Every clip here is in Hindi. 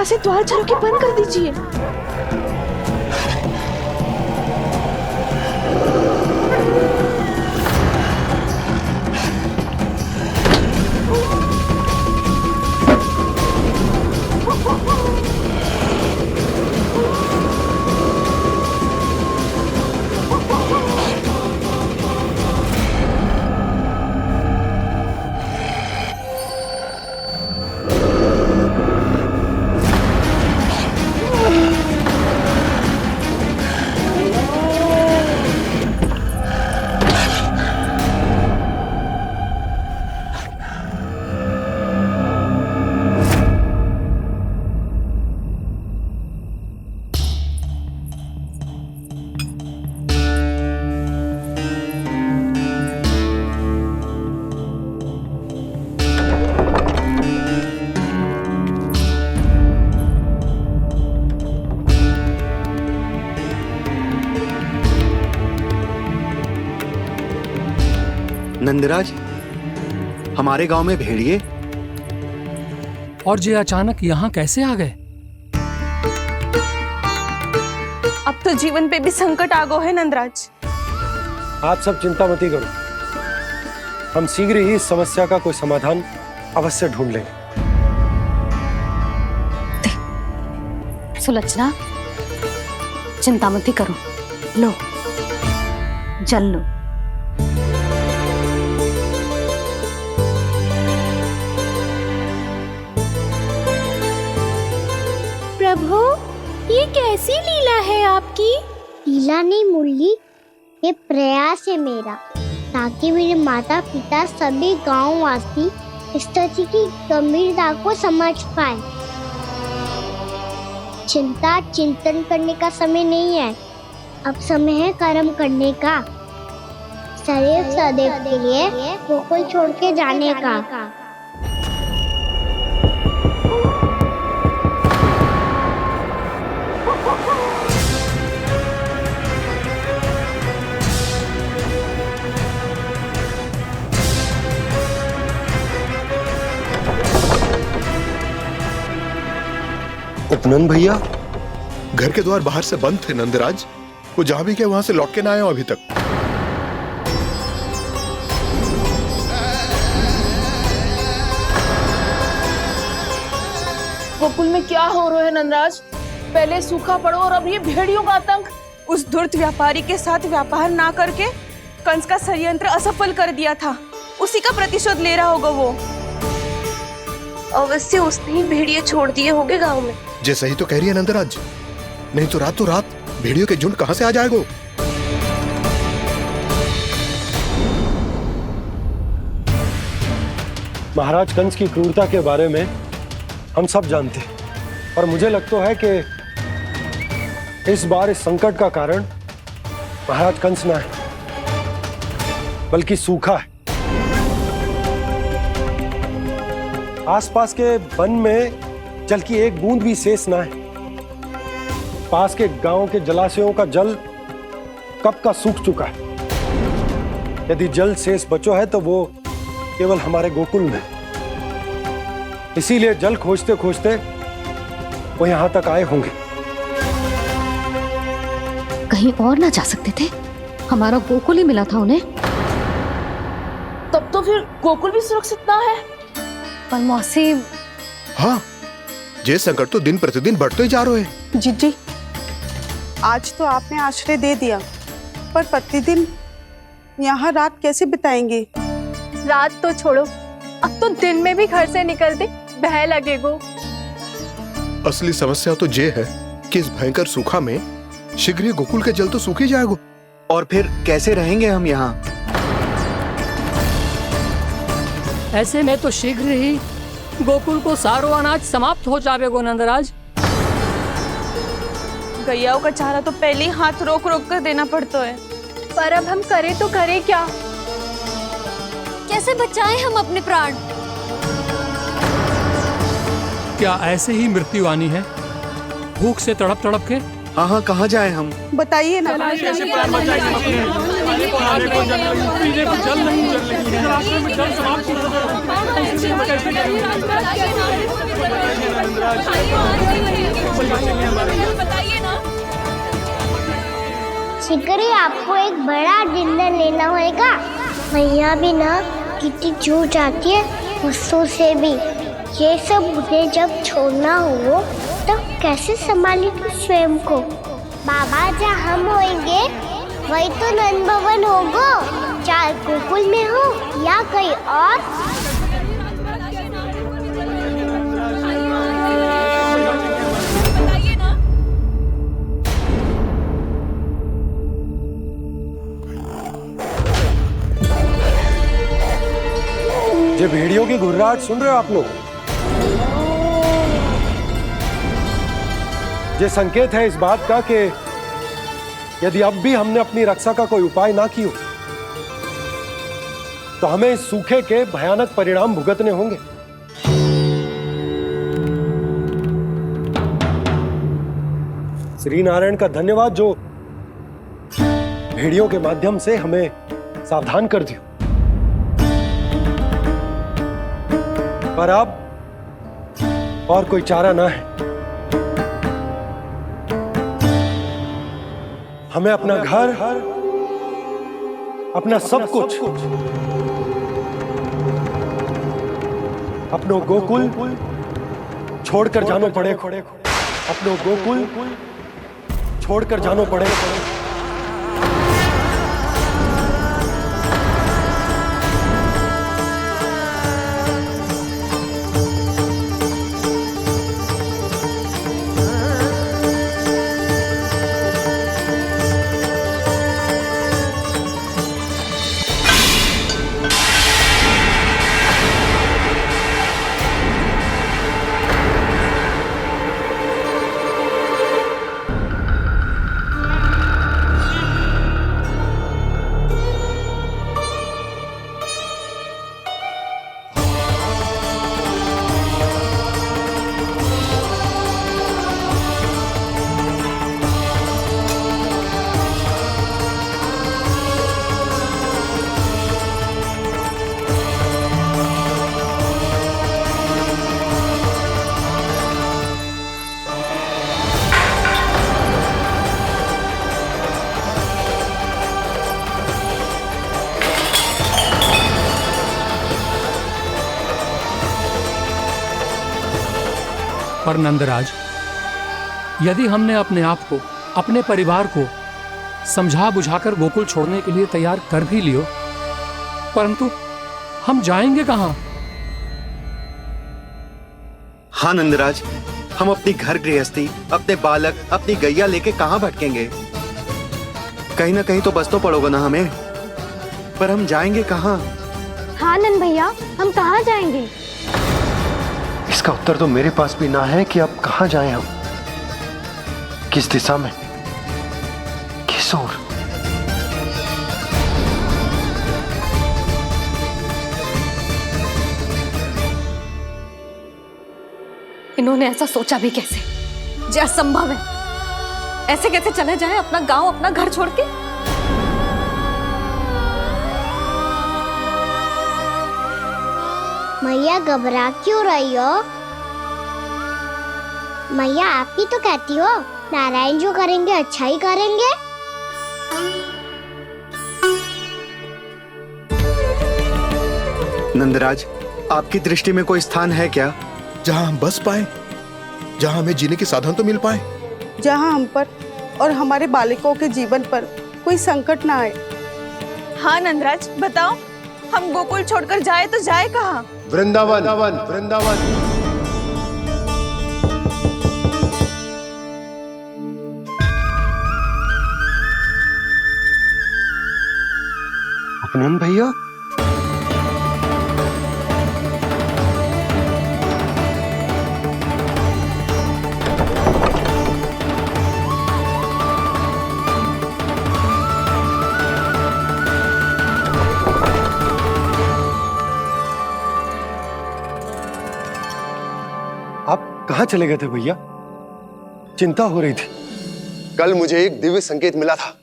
से द्वार झाड़ू के बंद कर दीजिए। नंदराज, हमारे गांव में भेड़िए और ये अचानक यहाँ कैसे आ गए? अब तो जीवन पे भी संकट आ गो है नंदराज। आप सब चिंता मत करो, हम शीघ्र ही इस समस्या का कोई समाधान अवश्य ढूंढ लेंगे। सुलोचना, चिंता मत करो, लो जल लो। प्रभु, ये कैसी लीला है आपकी? लीला नहीं मुरली, ये प्रयास है मेरा, ताकि मेरे माता पिता सभी गांव वासी स्थिति की गंभीरता को समझ पाए। चिंता चिंतन करने का समय नहीं है, अब समय है कर्म करने का, सदैव सदैव के लिए गोकुल छोड़ के जाने का। उपनंद भैया, घर के द्वार बाहर से बंद थे नंदराज, वो जहां भी गए वहां से लौट के ना आए हो अभी तक। गोकुल में क्या हो रहा है नंदराज? पहले सूखा पड़ो और अब ये भेड़ियों का आतंक। उस धूर्त व्यापारी के साथ व्यापार ना करके कंस का षड्यंत्र असफल कर दिया था, उसी का प्रतिशोध ले रहा होगा वो। अवश्य उसने ही भेड़िए छोड़ दिए होंगे गांव में। जे सही तो कह रही है नंदराज, नहीं तो रात भेड़ियों के झुंड कहां से आ जाएगो। महाराज कंस की क्रूरता के बारे में हम सब जानते हैं, और मुझे लगता है कि इस बार इस संकट का कारण महाराज कंस ना है, बल्कि सूखा है। आसपास के वन में जल की एक बूंद भी शेष ना है। पास के गांव के जलाशयों का जल कब का सूख चुका है। यदि जल शेष बचो है तो वो केवल हमारे गोकुल में। इसीलिए जल खोजते खोजते वो यहां तक आए होंगे। कहीं और ना जा सकते थे? हमारा गोकुल ही मिला था उन्हें। तब तो फिर गोकुल भी सुरक्षित ना है। पर मौसी, हाँ, ये संकट तो दिन प्रतिदिन बढ़ते ही जा रहे हैं। जीजी, आज तो आपने आश्रय दे दिया, पर प्रतिदिन यहाँ रात कैसे बिताएंगे? रात तो छोड़ो, अब तो दिन में भी घर से निकलते भय लगेगो। असली समस्या तो ये है कि इस भयंकर सूखा में शीघ्र ही गोकुल के जल तो सूख ही जाएगा। और फिर कैसे रहेंगे हम यहाँ? ऐसे में तो शीघ्र ही गोकुल को सारो अनाज समाप्त हो जाएगो नंदराज। गैयाओं का चारा तो पहले ही हाथ रोक रोक कर देना पड़ता है। पर अब हम करें तो करें क्या? कैसे बचाएं हम अपने प्राण? क्या ऐसे ही मृत्यु आनी है, भूख से तड़प तड़प के? हाँ, कहाँ जाए हम? बताइए ना। जल नहीं बताइए ना। शिकारी, आपको एक बड़ा डिनर लेना होगा। मैया भी ना कितनी चूक जाती है गुस्सों से भी। ये सब मुझे जब छोड़ना हो तो कैसे संभालेगी स्वयं को। बाबा जहाँ हम होंगे वही तो नंद भवन होगा, चाहे गोकुल में हो या कहीं और। बताइए ना। ये भेड़ियों की घुर्राहट सुन रहे हो आप लोग? ये संकेत है इस बात का कि यदि अब भी हमने अपनी रक्षा का कोई उपाय ना किया तो हमें इस सूखे के भयानक परिणाम भुगतने होंगे। श्री नारायण का धन्यवाद जो भेड़ियों के माध्यम से हमें सावधान कर दिया। पर अब और कोई चारा ना है। हमें अपना घर, अपना सब कुछ, अपनो गोकुल छोड़कर जानो पड़े। अपनो गोकुल छोड़कर जानो पड़े। पर नंदराज, यदि हमने अपने आप को, अपने परिवार को समझा बुझाकर गोकुल छोड़ने के लिए तैयार कर भी लियो, परंतु हम जाएंगे कहां? हाँ नंदराज, हम अपनी घर गृहस्थी, अपने बालक, अपनी गैया लेके कहाँ भटकेंगे? कहीं ना कहीं तो बस तो पड़ोगे ना हमें। पर हम जाएंगे कहाँ? हाँ नंद भैया, हम कहाँ जाएंगे? इसका उत्तर तो मेरे पास भी ना है कि अब कहां जाएं हम, किस दिशा में, किस ओर। इन्होंने ऐसा सोचा भी कैसे? जो असंभव है। ऐसे कैसे चले जाएं अपना गांव, अपना घर छोड़ के? मैया घबरा क्यों रही हो? मैया आप ही तो कहती हो नारायण जो करेंगे अच्छा ही करेंगे। नंदराज, आपकी दृष्टि में कोई स्थान है क्या जहां हम बस पाए, जहां हमें जीने के साधन तो मिल पाए, जहाँ हम पर और हमारे बालकों के जीवन पर कोई संकट ना आए। हाँ नंदराज, बताओ, हम गोकुल छोड़कर जाए तो जाए कहाँ? वृंदावन, वृंदावन। उपनंद भैया, आप कहाँ चले गए थे भैया? चिंता हो रही थी। कल मुझे एक दिव्य संकेत मिला था।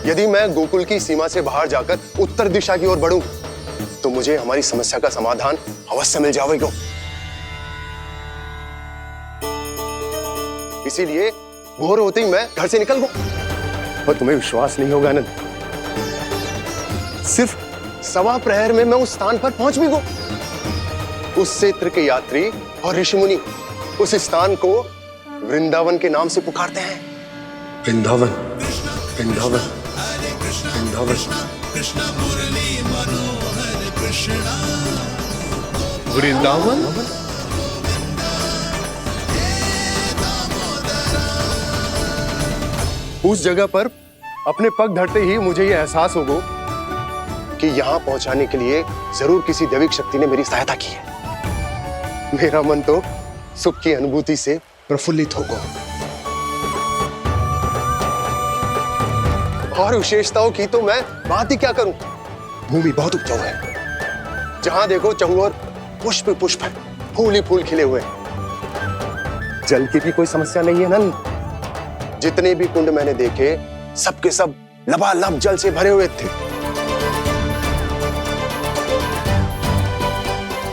यदि मैं गोकुल की सीमा से बाहर जाकर उत्तर दिशा की ओर बढ़ूं, तो मुझे हमारी समस्या का समाधान अवश्य मिल जाएगा। इसीलिए भोर होते ही मैं घर से निकल गया। और तुम्हें विश्वास नहीं होगा आनंद, सिर्फ 1.25 प्रहर में मैं उस स्थान पर पहुंच भी गया। उस क्षेत्र के यात्री और ऋषि मुनि उस स्थान को वृंदावन के नाम से पुकारते हैं। वृंदावन, वृंदावन, वृंदावन। वृंदावन? उस जगह पर अपने पग धरते ही मुझे यह एहसास होगा कि यहां पहुंचाने के लिए जरूर किसी दैविक शक्ति ने मेरी सहायता की है। मेरा मन तो सुख की अनुभूति से प्रफुल्लित होगा। और विशेषताओं की तो मैं बात ही क्या करूं। भूमि बहुत उपजाऊ है, जहां देखो चहुओर पुष्प पुष्प, फूल ही फूल खिले हुए। जल की भी कोई समस्या नहीं है नंद। जितने भी कुंड मैंने देखे सबके सब लबालब जल से भरे हुए थे।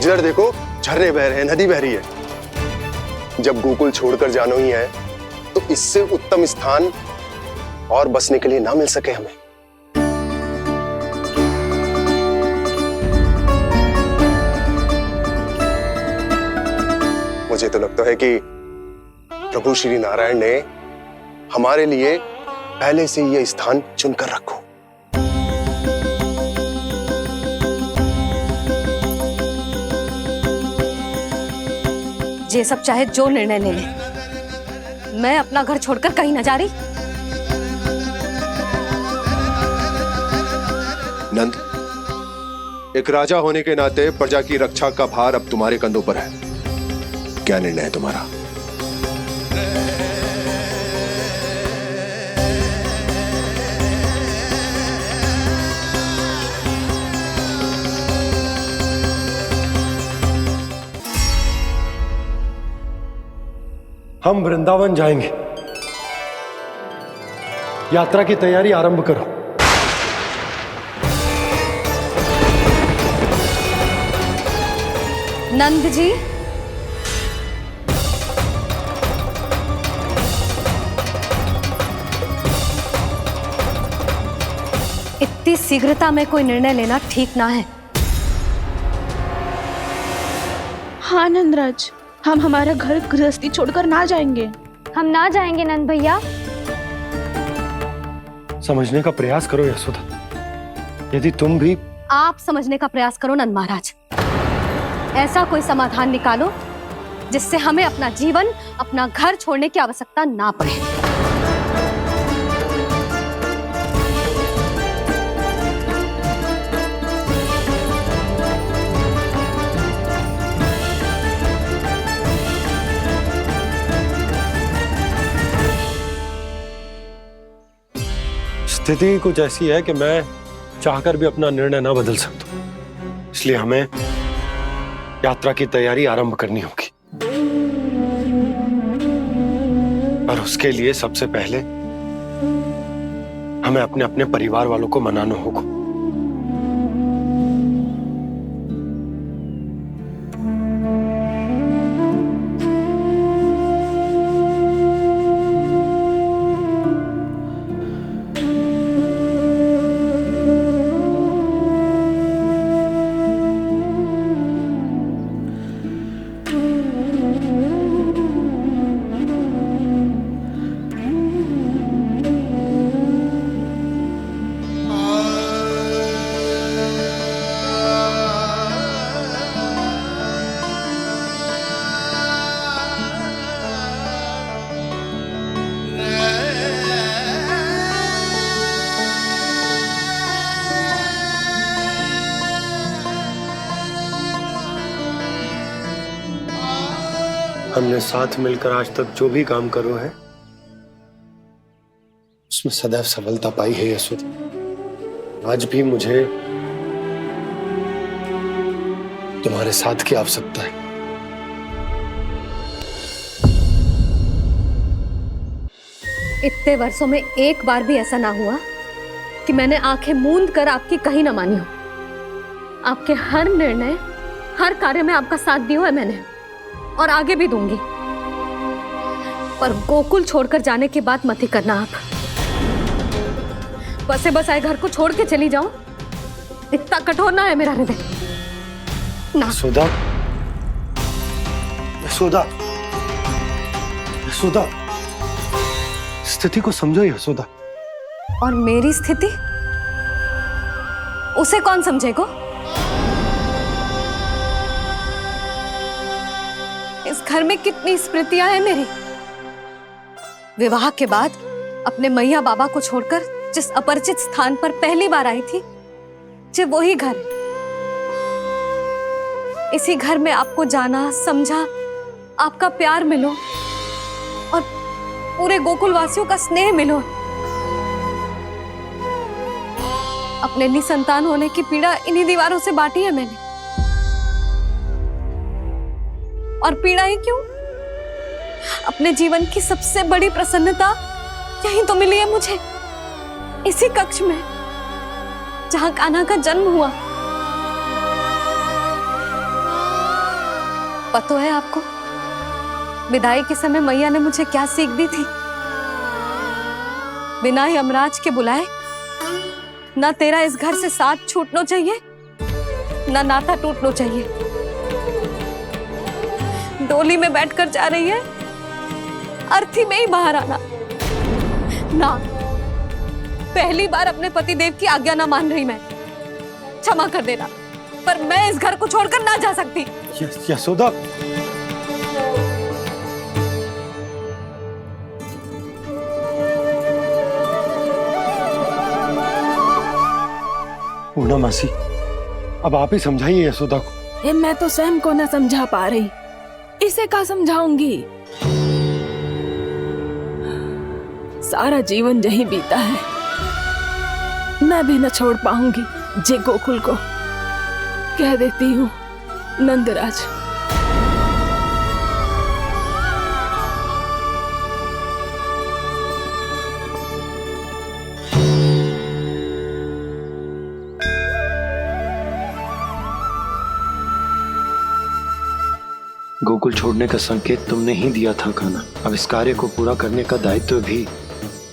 जिधर देखो झरने बह रहे हैं, नदी बह रही है। जब गोकुल छोड़कर जाना ही है तो इससे उत्तम स्थान और बसने के लिए ना मिल सके हमें। मुझे तो लगता है कि प्रभु श्री नारायण ने हमारे लिए पहले से यह स्थान चुनकर रखो। ये सब चाहे जो निर्णय ले ले, मैं अपना घर छोड़कर कहीं न जा रही। नंद, एक राजा होने के नाते प्रजा की रक्षा का भार अब तुम्हारे कंधों पर है। क्या निर्णय है तुम्हारा? हम वृंदावन जाएंगे। यात्रा की तैयारी आरंभ करो। नंद जी, इतनी शीघ्रता में कोई निर्णय लेना ठीक ना है। हाँ नंदराज, हम हमारा घर गृहस्थी छोड़कर ना जाएंगे। हम ना जाएंगे नंद भैया। समझने का प्रयास करो यशोदा। यदि तुम भी आप समझने का प्रयास करो नंद महाराज। ऐसा कोई समाधान निकालो जिससे हमें अपना जीवन, अपना घर छोड़ने की आवश्यकता ना पड़े। स्थिति कुछ ऐसी है कि मैं चाहकर भी अपना निर्णय ना बदल सकता, इसलिए हमें यात्रा की तैयारी आरंभ करनी होगी। और उसके लिए सबसे पहले हमें अपने अपने परिवार वालों को मनाना होगा। हमने साथ मिलकर आज तक जो भी काम करो है उसमें सदैव सफलता पाई है यशोदा। आज भी मुझे तुम्हारे साथ की आवश्यकता है। इतने वर्षों में एक बार भी ऐसा ना हुआ कि मैंने आंखें मूंद कर आपकी कहीं ना मानी हो। आपके हर निर्णय, हर कार्य में आपका साथ दिया है मैंने, और आगे भी दूंगी। पर गोकुल छोड़कर जाने की बात मत ही करना आप। बसे बसाए घर को छोड़ के चली जाऊं, इतना कठोर ना है मेरा हृदय ना। यशोदा, यशोदा, यशोदा, स्थिति को समझो यशोदा। और मेरी स्थिति उसे कौन समझेगा? इस घर में कितनी स्मृतियां हैं मेरी। विवाह के बाद अपने मैया बाबा को छोड़कर जिस अपरिचित स्थान पर पहली बार आई थी, जे वही घर। इसी घर में आपको जाना, समझा, आपका प्यार मिलो और पूरे गोकुल वासियों का स्नेह मिलो। अपने निसंतान होने की पीड़ा इन्हीं दीवारों से बांटी है मैंने। और पीड़ा ही क्यों? अपने जीवन की सबसे बड़ी प्रसन्नता यहीं तो मिली है मुझे, इसी कक्ष में जहां कान्हा का जन्म हुआ। पता है आपको विदाई के समय मैया ने मुझे क्या सीख दी थी? बिना यमराज के बुलाए ना तेरा इस घर से साथ छूटना चाहिए, ना नाता टूटना चाहिए। डोली में बैठकर जा रही है, अर्थी में ही बाहर आना ना। पहली बार अपने पति देव की आज्ञा ना मान रही मैं, क्षमा कर देना, पर मैं इस घर को छोड़कर ना जा सकती। यशोदा, पूर्णा मासी, अब आप ही समझाइए यशोदा को। मैं तो स्वयं को न समझा पा रही, इसे क्या समझाऊंगी? सारा जीवन यहीं बीता है, मैं भी न छोड़ पाऊंगी जे गोकुल को। कह देती हूँ नंदराज। गोकुल छोड़ने का संकेत तुमने ही दिया था कान्हा। अब इस कार्य को पूरा करने का दायित्व भी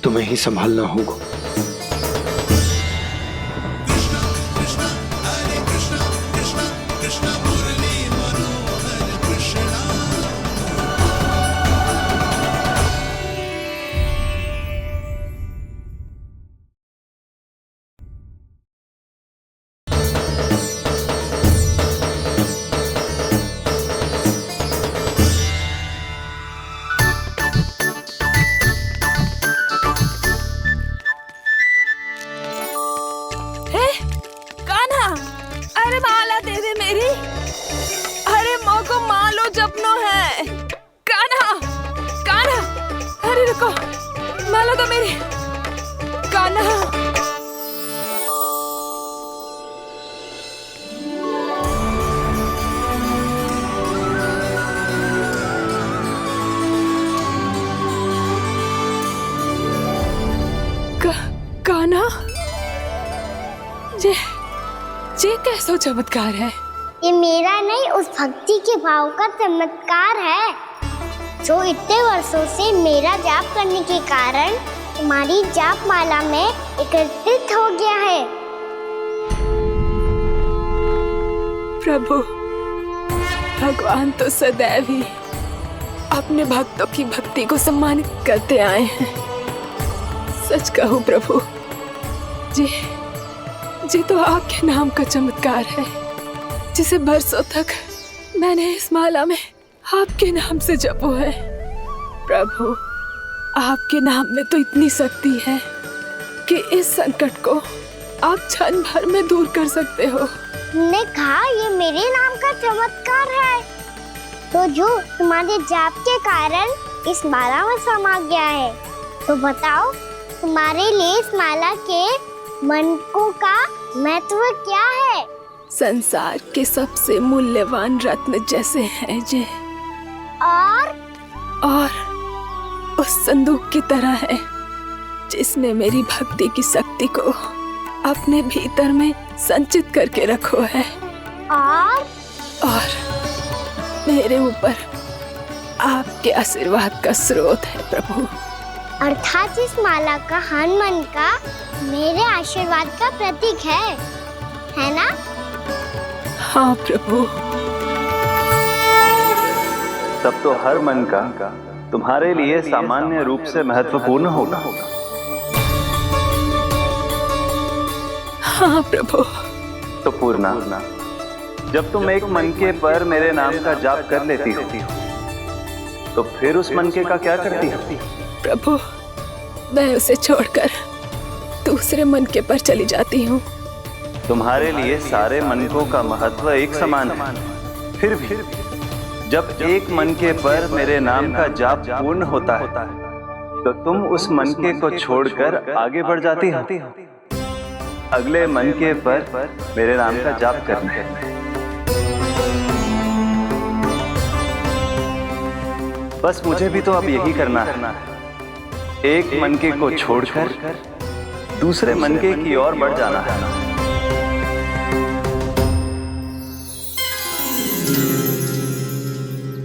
तुम्हें ही संभालना होगा। माला तो मेरी कान्हा। कान्हा, ये कैसा चमत्कार है? ये मेरा नहीं, उस भक्ति के भाव का चमत्कार है जो इतने वर्षों से मेरा जाप करने के कारण तुम्हारी जाप माला में एकत्रित हो गया है। प्रभु, भगवान तो सदैव ही अपने भक्तों की भक्ति को सम्मानित करते आए हैं। सच कहूँ प्रभु, जी तो आपके नाम का चमत्कार है, जिसे बरसों तक मैंने इस माला में आपके नाम से जपो है। प्रभु, आपके नाम में तो इतनी शक्ति है कि इस संकट को आप क्षण भर में दूर कर सकते हो। तुमने कहा ये मेरे नाम का चमत्कार है, तो जो तुम्हारे जाप के कारण इस माला में समा गया है, तो बताओ तुम्हारे लिए इस माला के मनकों का महत्व क्या है? संसार के सबसे मूल्यवान रत्न जैसे हैं जे, और उस संदूक की तरह है जिसने मेरी भक्ति की शक्ति को अपने भीतर में संचित करके रखो है। और मेरे ऊपर आपके आशीर्वाद का स्रोत है प्रभु। अर्थात इस माला का हनुमान का मेरे आशीर्वाद का प्रतीक है ना? हाँ प्रभु। तब तो हर मन का तुम्हारे लिए सामान्य रूप से महत्वपूर्ण होगा। हाँ प्रभु। तो पूर्णा, जब तुम एक मनके पर मेरे नाम का जाप कर लेती हो तो फिर उस मनके का क्या करती हो? प्रभु, मैं उसे छोड़कर दूसरे मनके पर चली जाती हूँ। तुम्हारे लिए सारे मनकों का महत्व एक समान है। फिर भी जब एक मनके पर मेरे नाम का जाप पूर्ण होता है तो तुम उस मनके को छोड़कर आगे बढ़ जाती हो अगले मनके पर मेरे नाम का जाप करने। बस मुझे भी तो अब यही करना है, एक मनके को छोड़कर दूसरे मनके की ओर बढ़ जाना है।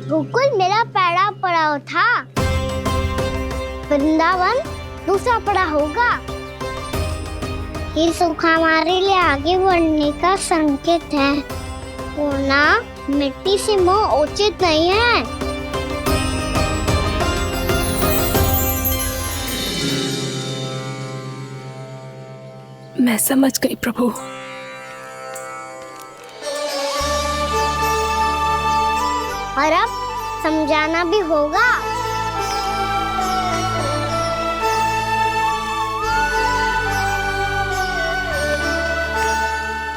गोकुल मेरा पहला पड़ाव था, वृंदावन दूसरा पड़ा होगा। ये सुख हमारे लिए आगे बढ़ने का संकेत है। पूर्णा, मिट्टी से मोह उचित नहीं है। मैं समझ गई प्रभु। और अब समझाना भी होगा।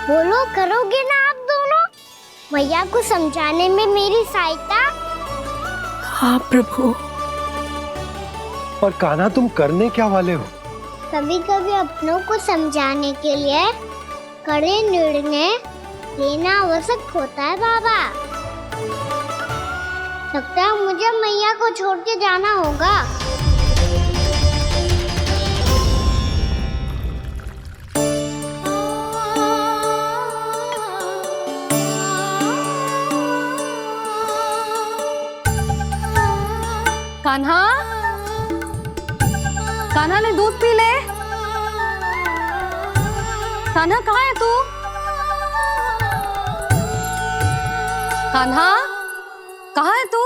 बोलो, करोगे ना आप दोनों? भैया को समझाने में मेरी सहायता। हाँ प्रभु। और कान्हा, तुम करने क्या वाले हो? कभी कभी अपनों को समझाने के लिए कड़े निर्णय लेना आवश्यक होता है बाबा। लगता है मुझे मैया को छोड़ के जाना होगा। कान्हा, कान्हा ने दूध पी ले। कान्हा कहाँ है तू? कान्हा, कहाँ है तू?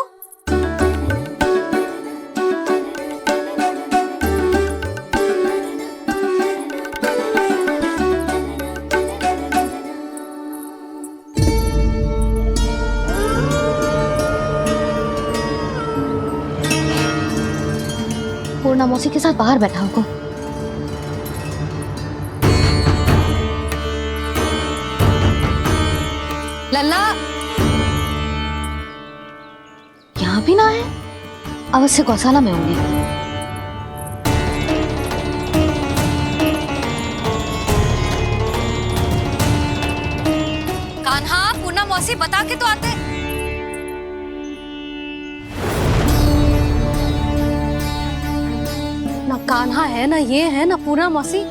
पूर्णा मौसी के साथ बाहर बैठा होगा। लल्ला, यहाँ भी ना है। अवश्य गौशाला में होंगे। कान्हा, पूर्णा मौसी बता के तो आते। ना कान्हा है, ना ये है, ना पूर्णा मौसी,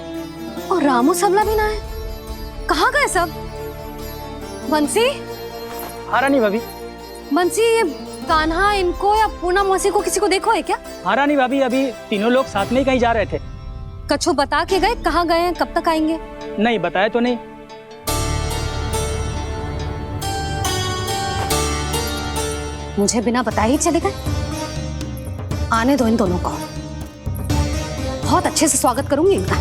और रामू सबला भी ना है। कहाँ गए सब? बंसी? हाँ रानी भाभी। बंसी, ये कान्हा इनको या पूर्णा मौसी को किसी को देखो है क्या? हाँ रानी भाभी, अभी तीनों लोग साथ में ही कहीं जा रहे थे। कछु बता के गए कहाँ गए हैं, कब तक आएंगे? नहीं बताया तो नहीं। मुझे बिना बताए ही चले गए। आने दो इन दोनों को, बहुत अच्छे से स्वागत करूंगी इनका।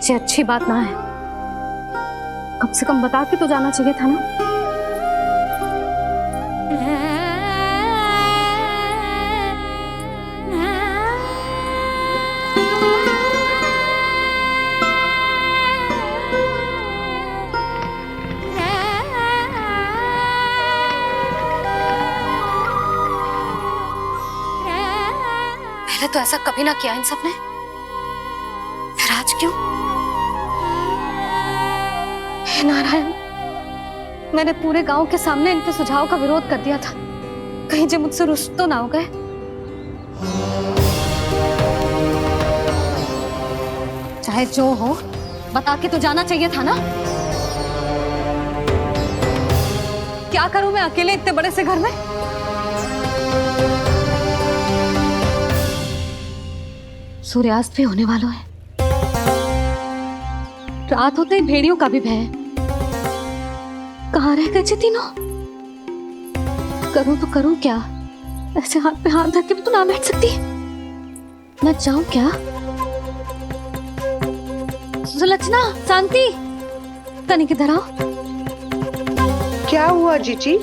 ये अच्छी बात ना है, कम से कम बता के तो जाना चाहिए था ना। पहले तो ऐसा कभी ना किया इन सब ने, फिर आज क्यों? हे नारायण, मैंने पूरे गांव के सामने इनके सुझाव का विरोध कर दिया था। कहीं जो मुझसे रुष्ट तो ना हो गए। चाहे जो हो, बता के तो जाना चाहिए था ना। क्या करूं मैं अकेले इतने बड़े से घर में? सूर्यास्त भी होने वाला है। रात होते ही भेड़ियों का भी भय है। कहाँ रह गए जी तीनों? करूं तो करूं क्या? ऐसे हाथ पे हाथ धर के भी तो ना बैठ सकती। मैं जाऊं क्या? सुलक्षणा, शांति, तनिक इधर आओ। क्या हुआ जीजी?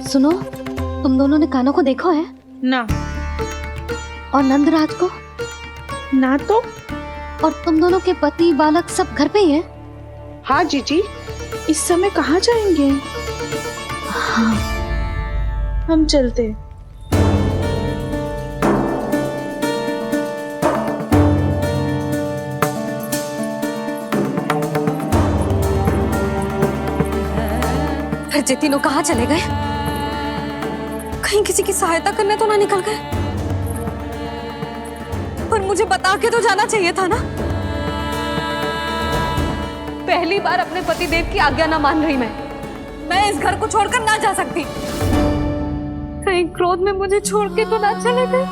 सुनो, तुम दोनों ने कानों को देखो है ना। और नंदराज को ना तो। और तुम दोनों के पति बालक सब घर पे ही है? हाँ जीजी। इस समय कहाँ जाएंगे? हाँ। हम चलते। फिर ये तीनों कहाँ चले गए? कहीं किसी की सहायता करने तो ना निकल गए? पर मुझे बता के तो जाना चाहिए था ना। पहली बार अपने पति देव की आज्ञा ना मान रही मैं इस घर को छोड़कर ना जा सकती। कहीं क्रोध में मुझे छोड़ के तो ना चले गए।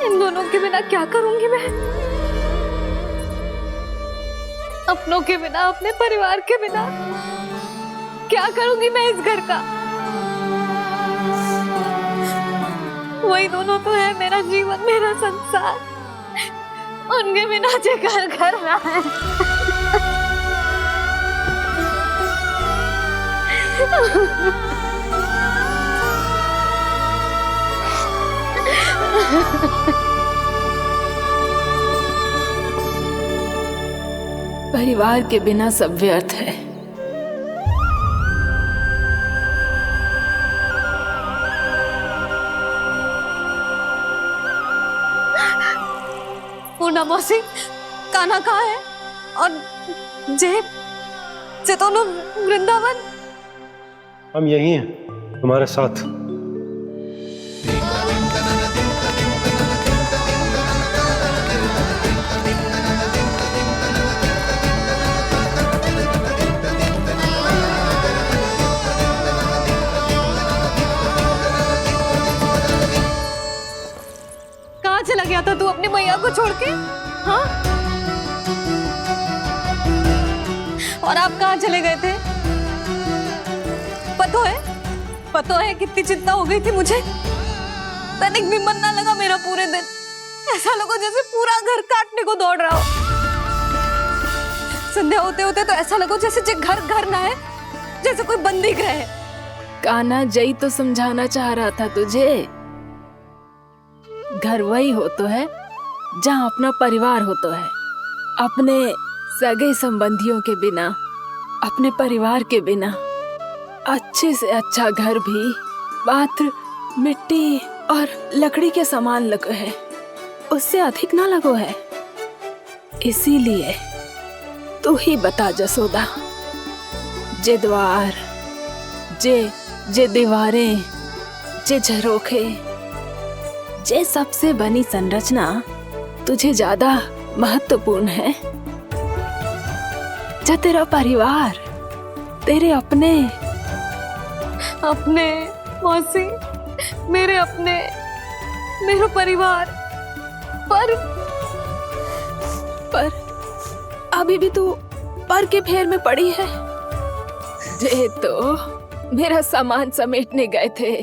इन दोनों के बिना क्या करूंगी मैं? अपनों के बिना, अपने परिवार के बिना क्या करूंगी मैं इस घर का? वही दोनों तो है मेरा जीवन, मेरा संसार। उनके बिना जो घर घर रहा है। परिवार के बिना सब व्यर्थ है। पूर्णा मौसी, कान्हा कहाँ है? और जे दोनों वृंदावन? हम यही हैं तुम्हारे साथ। कहाँ चला गया था तू अपनी मैया को छोड़ के? हाँ? और आप कहाँ चले गए थे? पतो है कितनी चिंता हो गई थी मुझे। तनिक भी मन ना लगा मेरा पूरे दिन। ऐसा लगा जैसे पूरा घर काटने को दौड़ रहा हो। संध्या होते होते तो ऐसा लगा जैसे घर घर ना है, जैसे कोई बंदी गृह है। कान्हा जई तो समझाना चाह रहा था तुझे। घर वही हो तो है जहाँ अपना परिवार हो तो है। अपने सगे संबंधियों के बिना, अपने परिवार के बिना अच्छे से अच्छा घर भी मात्र मिट्टी और लकड़ी के समान लगो है, उससे अधिक ना लगो है। इसीलिए तू ही बता जसोदा, जे द्वार, जे दीवारें, जे झरोखे, जे सबसे बनी संरचना तुझे ज्यादा महत्वपूर्ण है? जा तेरा परिवार, तेरे अपने मौसी, मेरा परिवार। पर अभी भी तू पर के फेर में पड़ी है। जे तो मेरा सामान समेटने गए थे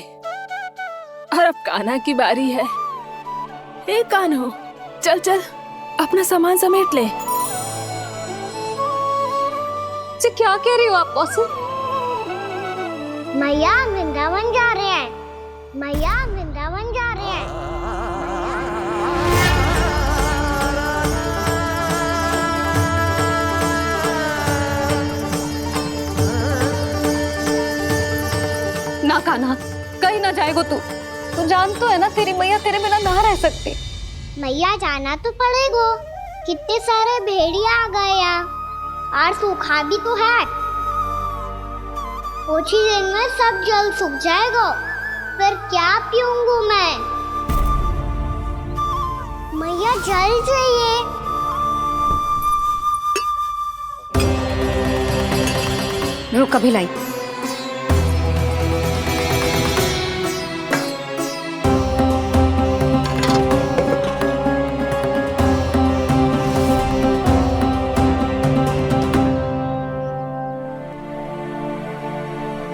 और अब कान्हा की बारी है। ए कान्हो, चल अपना सामान समेट ले। क्या कह रही हो आप मौसी? मैया वृंदावन जा रहे हैं। मैया वृंदावन जा रहे हैं। ना कान्हा, कहीं ना जाएगो तू जान तो है ना तेरी मैया तेरे बिना ना रह सकती। मैया जाना तो पड़ेगा। कितने सारे भेड़िया आ गए यहाँ, और सूखा भी तो है। कुछ ही दिन में सब जल सूख जाएगा, फिर क्या पीऊंगी मैं? भैया जल चाहिए। रुक अभी लाई।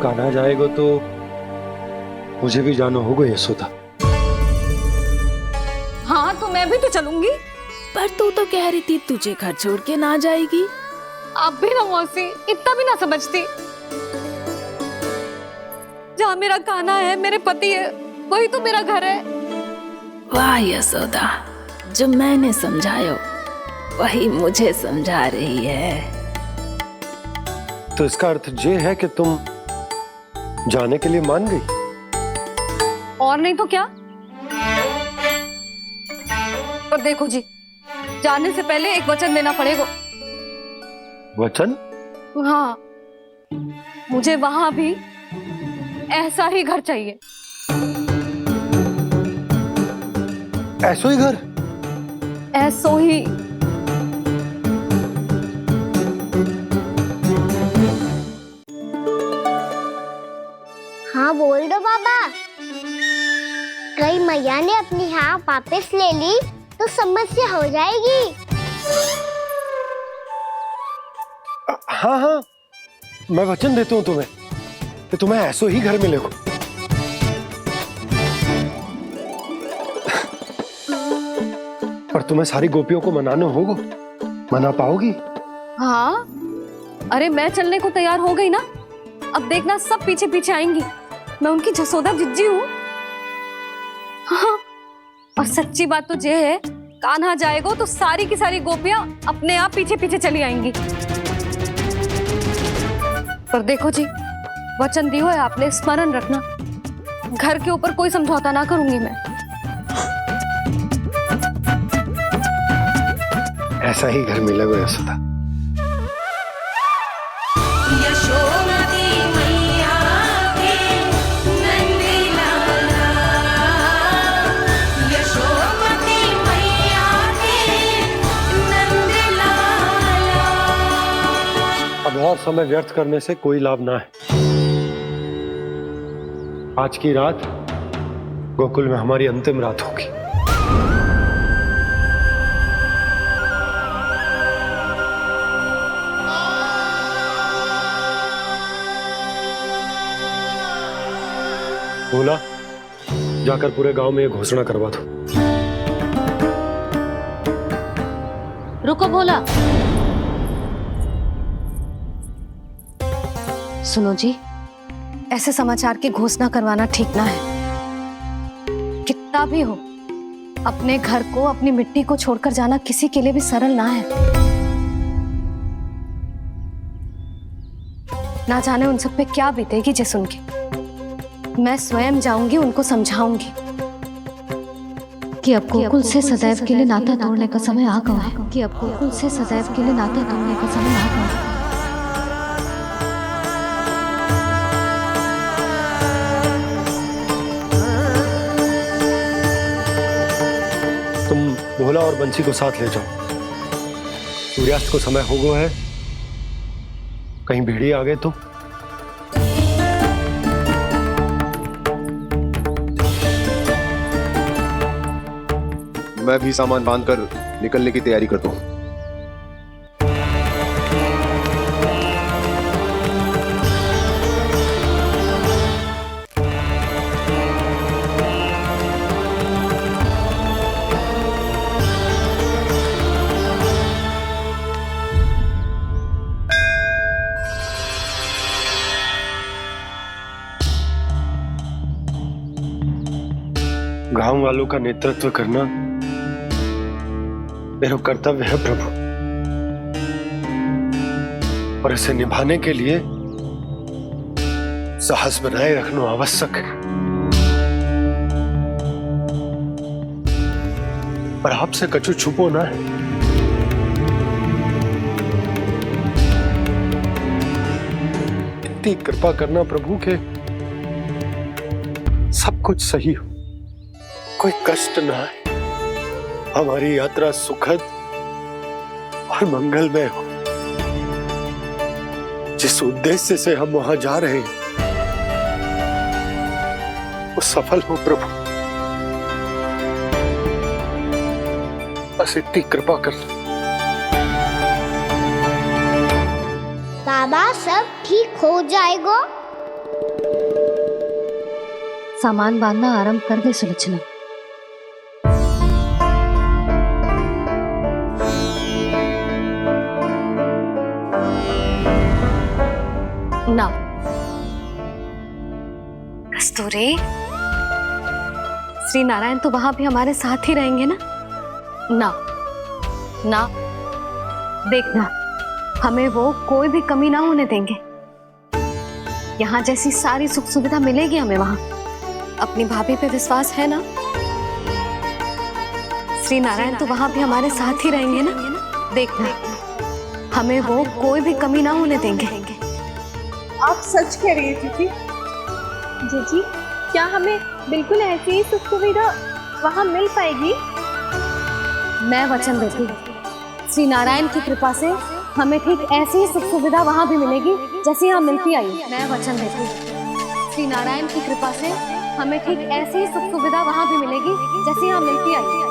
कान्हा जाएगा तो मुझे भी जाना होगा यशोदा। हाँ तो मैं भी तो चलूंगी। पर तू तो कह रही थी तुझे घर छोड़ के ना जाएगी। आप भी ना मौसी, इतना भी ना समझती। जहाँ मेरा कान्हा है, मेरे पति है, वही तो मेरा घर है। वाह यशोदा, जो मैंने समझायो वही मुझे समझा रही है। तो इसका अर्थ ये है कि तुम जाने के लिए मान गई? और नहीं तो क्या। पर देखो जी, जाने से पहले एक वचन देना पड़ेगा। वचन? हाँ, मुझे वहां भी ऐसा ही घर चाहिए। ऐसो ही घर? ऐसो ही। हाँ बोल दो बाबा। कहीं मैया ने अपनी हाँ वापस ले ली तो समस्या हो जाएगी। हाँ हाँ, मैं वचन देता हूँ तुम्हें कि तुम्हें ऐसो ही घर मिलेगा। पर तुम्हें सारी गोपियों को मनाना होगा। मना पाओगी? हाँ, अरे मैं चलने को तैयार हो गई ना। अब देखना सब पीछे पीछे आएंगी। मैं उनकी जसोदा जिज्जी हूँ। हाँ, और सच्ची बात तो ये है, कान्हा जाएगा तो सारी की सारी गोपियां अपने आप पीछे पीछे चली आएंगी। पर देखो जी, वचन दियो है आपने, स्मरण रखना। घर के ऊपर कोई समझौता ना करूंगी मैं। ऐसा ही घर मिलेगा यशोदा। अब और समय व्यर्थ करने से कोई लाभ ना है। आज की रात गोकुल में हमारी अंतिम रात होगी। बोला, जाकर पूरे गांव में ये घोषणा करवा दो। रुको भोला। सुनो जी, ऐसे समाचार की घोषणा करवाना ठीक ना है। कितना भी हो, अपने घर को, अपनी मिट्टी को छोड़कर जाना किसी के लिए भी सरल ना है। ना जाने उन सब पे क्या बीतेगी जे सुन के। मैं स्वयं जाऊंगी, उनको समझाऊंगी कि अब गोकुल से सदैव के लिए नाता तोड़ने का समय आ गया है। कि अब गोकुल से सदैव के लिए नाता तोड़ने का समय आ गया है। तुम भोला और बंसी को साथ ले जाओ। सूर्यास्त को समय हो गया है, कहीं भेड़िए आ गए तो। मैं भी सामान बांधकर निकलने की तैयारी करता हूँ। गांव वालों का नेतृत्व करना मेरा कर्तव्य है प्रभु, और इसे निभाने के लिए साहस बनाए रखना आवश्यक है। पर आपसे कछु छुपो ना है। इतनी कृपा करना प्रभु के सब कुछ सही हो, कोई कष्ट ना है हमारी यात्रा सुखद और मंगलमय हो। जिस उद्देश्य से हम वहां जा रहे हैं वो सफल हो प्रभु। बस इतनी कृपा कर लो। बाबा सब ठीक हो जाएगा। सामान बांधना आरंभ कर दे सुलोचना। ना कस्तूरी, श्री नारायण तो वहां भी हमारे साथ ही रहेंगे ना? ना ना, देखना हमें वो कोई भी कमी ना होने देंगे। यहाँ जैसी सारी सुख सुविधा मिलेगी हमें वहां। अपनी भाभी पे विश्वास है ना? श्री नारायण तो वहां भी हमारे साथ ही रहेंगे ना? देखना हमें वो कोई भी कमी ना होने देंगे। आप सच कह रही है दीदी। जीजी, क्या हमें बिल्कुल ऐसी ही सुख सुविधा वहाँ मिल पाएगी? मैं वचन देती हूँ, श्री नारायण की कृपा से हमें ठीक ऐसी ही सुख सुविधा वहाँ भी मिलेगी जैसी यहाँ मिलती आई। मैं वचन देती हूँ, श्री नारायण की कृपा से हमें ठीक ऐसी ही सुख सुविधा वहाँ भी मिलेगी जैसी यहाँ मिलती आई।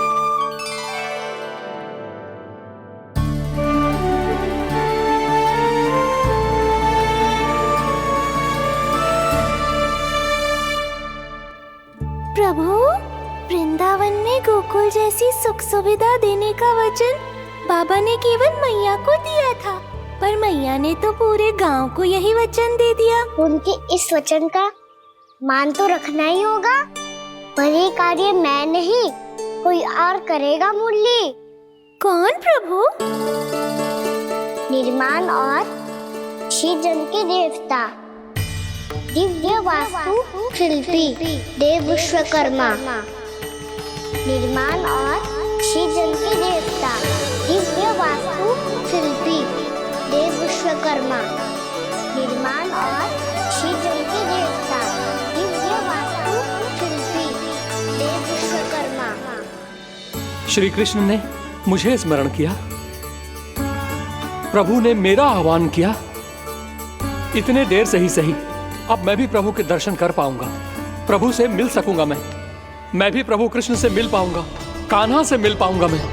प्रभु, वृंदावन में गोकुल जैसी सुख सुविधा देने का वचन बाबा ने केवल मैया को दिया था, पर मैया ने तो पूरे गांव को यही वचन दे दिया। उनके इस वचन का मान तो रखना ही होगा, पर ये कार्य मैं नहीं कोई और करेगा। मुरली कौन प्रभु? निर्माण और सृजन के देवता, दिव्य वास्तु शिल्पी देव विश्वकर्मा। निर्माण और सृजन के देवता, दिव्य वास्तु शिल्पी देव विश्वकर्मा। निर्माण और सृजन के देवता, दिव्य वास्तु शिल्पी देव विश्वकर्मा। श्री कृष्ण ने मुझे स्मरण किया, प्रभु ने मेरा आह्वान किया। इतने देर से ही सही, अब मैं भी प्रभु के दर्शन कर पाऊंगा, प्रभु से मिल सकूंगा। मैं भी प्रभु कृष्ण से मिल पाऊंगा, कान्हा से मिल पाऊंगा मैं।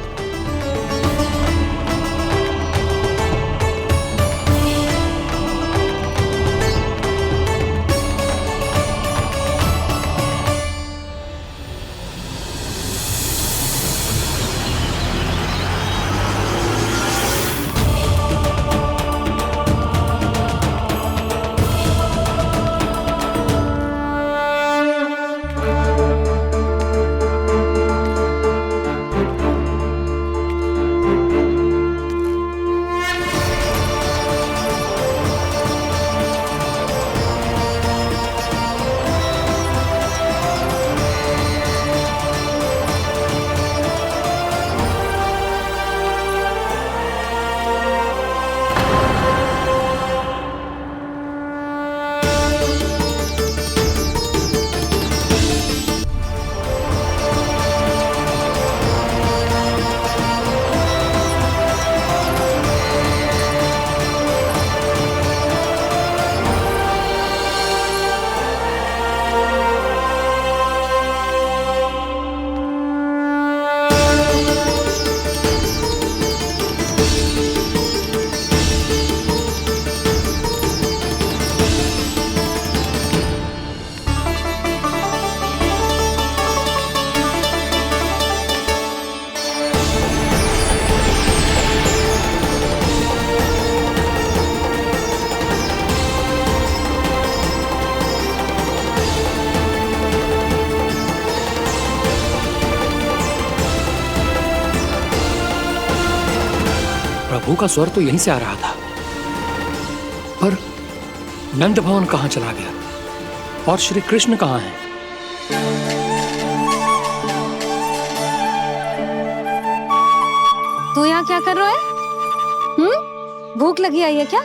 प्रभु का स्वर तो यहीं से आ रहा था, पर नंद भवन कहां चला गया और श्री कृष्ण कहां हैं? तू यहाँ क्या कर रहा है? भूख लगी आई है क्या?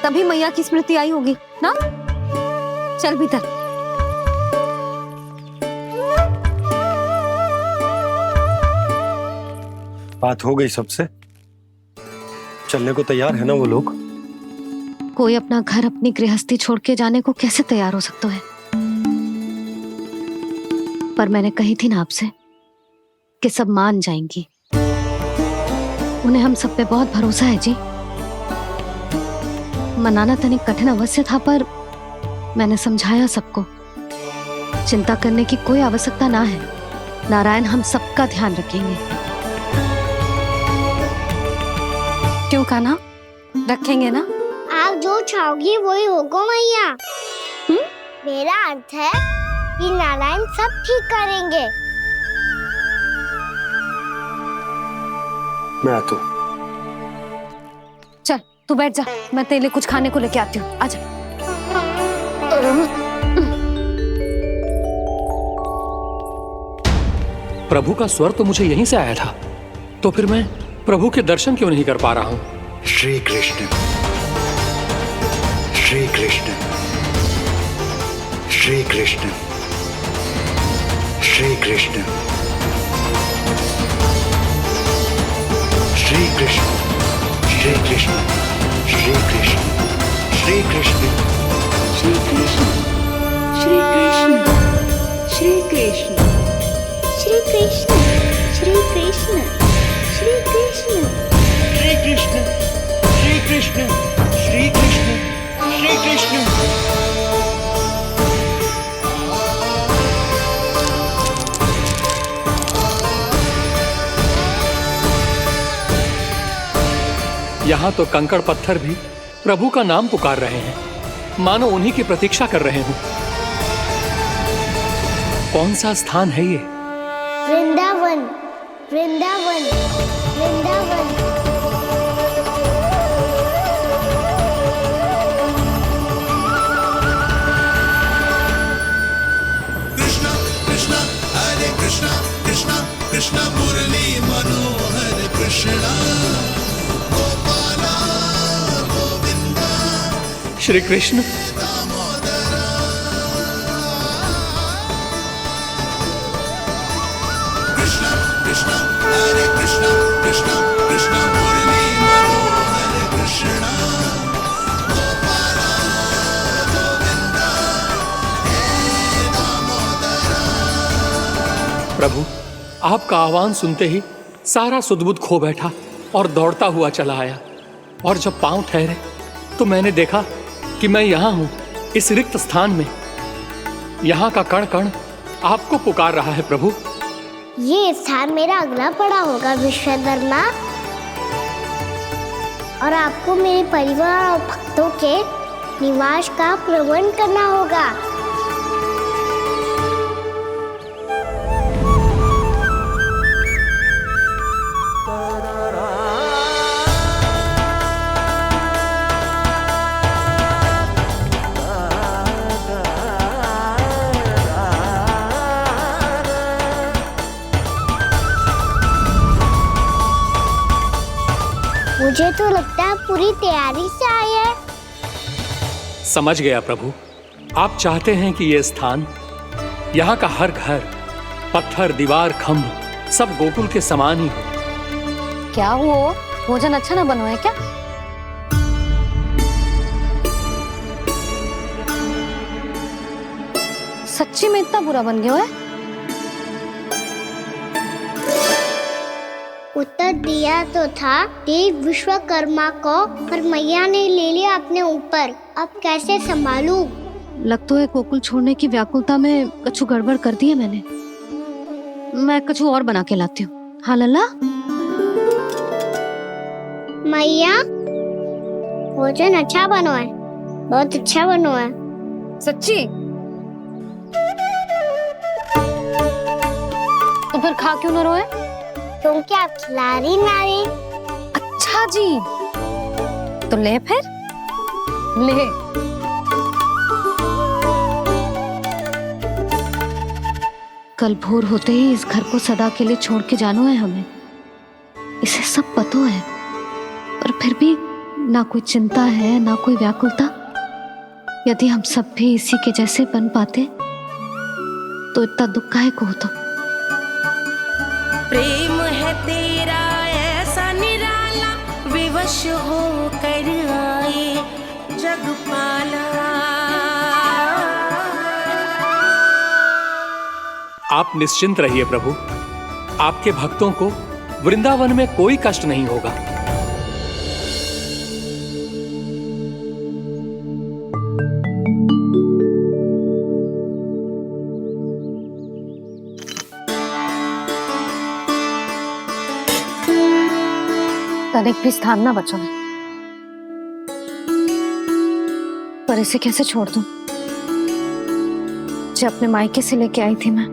तभी मैया की स्मृति आई होगी ना? चल भीतर। बात हो गई सबसे? चलने को तैयार है ना वो लोग? कोई अपना घर, अपनी गृहस्थी छोड़ के जाने को कैसे तैयार हो सकता है? पर मैंने कही थी ना आपसे कि सब मान जाएंगी। उन्हें हम सब पे बहुत भरोसा है जी। मनाना तनिक कठिन अवश्य था, पर मैंने समझाया सबको। चिंता करने की कोई आवश्यकता ना है। नारायण हम सबका ध्यान रखेंगे। क्यों कान्हा, रखेंगे ना? आप जो चाहोगी वही होगा मैया। मेरा अर्थ है कि नारायण सब ठीक करेंगे। मैं आता हूं। चल तू बैठ जा, मैं तेरे लिए कुछ खाने को लेके आती हूँ। आजा। प्रभु का स्वर तो मुझे यहीं से आया था, तो फिर मैं प्रभु के दर्शन क्यों नहीं कर पा रहा हूँ? श्री कृष्ण, श्री कृष्ण, श्री कृष्ण, श्री कृष्ण, श्री कृष्ण, श्री कृष्ण, श्री कृष्ण, श्री कृष्ण, श्री कृष्ण, श्री कृष्ण, श्री कृष्ण, श्री कृष्ण, श्री कृष्ण, श्री कृष्ण, श्री कृष्ण, श्री कृष्ण, श्री कृष्ण, श्री कृष्ण। यहाँ तो कंकड़ पत्थर भी प्रभु का नाम पुकार रहे हैं, मानो उन्हीं की प्रतीक्षा कर रहे हों। कौन सा स्थान है ये? वृंदावन, वृंदावन, वृंदावन। कृष्णा कृष्णा हरे कृष्णा, कृष्णा कृष्णा मुरली मनोहर कृष्णा, गोपाला गोविंदा श्री कृष्ण। कृष्णा कृष्णा हरे कृष्णा, कृष्णा कृष्णा मुरली मनोहर कृष्णा, गोपाला गोविंदा हे दामोदरा। प्रभु, आपका आह्वान सुनते ही सारा सुध-बुध खो बैठा और दौड़ता हुआ चला आया। और जब पांव ठहरे तो मैंने देखा कि मैं यहाँ हूँ, इस रिक्त स्थान में। यहाँ का कण कण आपको पुकार रहा है प्रभु। ये स्थान मेरा अगला पड़ा होगा विश्वकर्मा, और आपको मेरे परिवार और भक्तों के निवास का प्रबंध करना होगा। मुझे तो लगता है पूरी तैयारी से आए हैं। समझ गया प्रभु, आप चाहते हैं कि ये स्थान, यहाँ का हर घर, पत्थर, दीवार, खम्भ सब गोकुल के समान ही हो। क्या हुआ? भोजन अच्छा ना बनो है क्या? सच्ची में इतना बुरा बन गया है? उत्तर दिया तो था देव विश्वकर्मा को, पर मैया ने ले लिया अपने ऊपर। अब कैसे संभालूं? लग तो है गोकुल छोड़ने की व्याकुलता में कछु गड़बड़ कर दी है मैंने। मैं कछु और बना के लाती हूँ। हाँ लल्ला? मैया, भोजन अच्छा बनो है, बहुत अच्छा बनो है। सच्ची? तो फिर खा क्यों न रोए? क्योंकि आप खिला रही नारी। अच्छा जी, तो ले फिर ले। कल भोर होते ही इस घर को सदा के लिए छोड़ के जाना है हमें। इसे सब पता है, पर फिर भी ना कोई चिंता है, ना कोई व्याकुलता। यदि हम सब भी इसी के जैसे बन पाते तो इतना दुख काहे को होता। प्रेम है तेरा वश हो कर आए जगपाला। आप निश्चिंत रहिए प्रभु, आपके भक्तों को वृंदावन में कोई कष्ट नहीं होगा। तनिक भी स्थान ना बचो है, पर इसे कैसे छोड़ दूं जो अपने मायके से लेके आई थी मैं।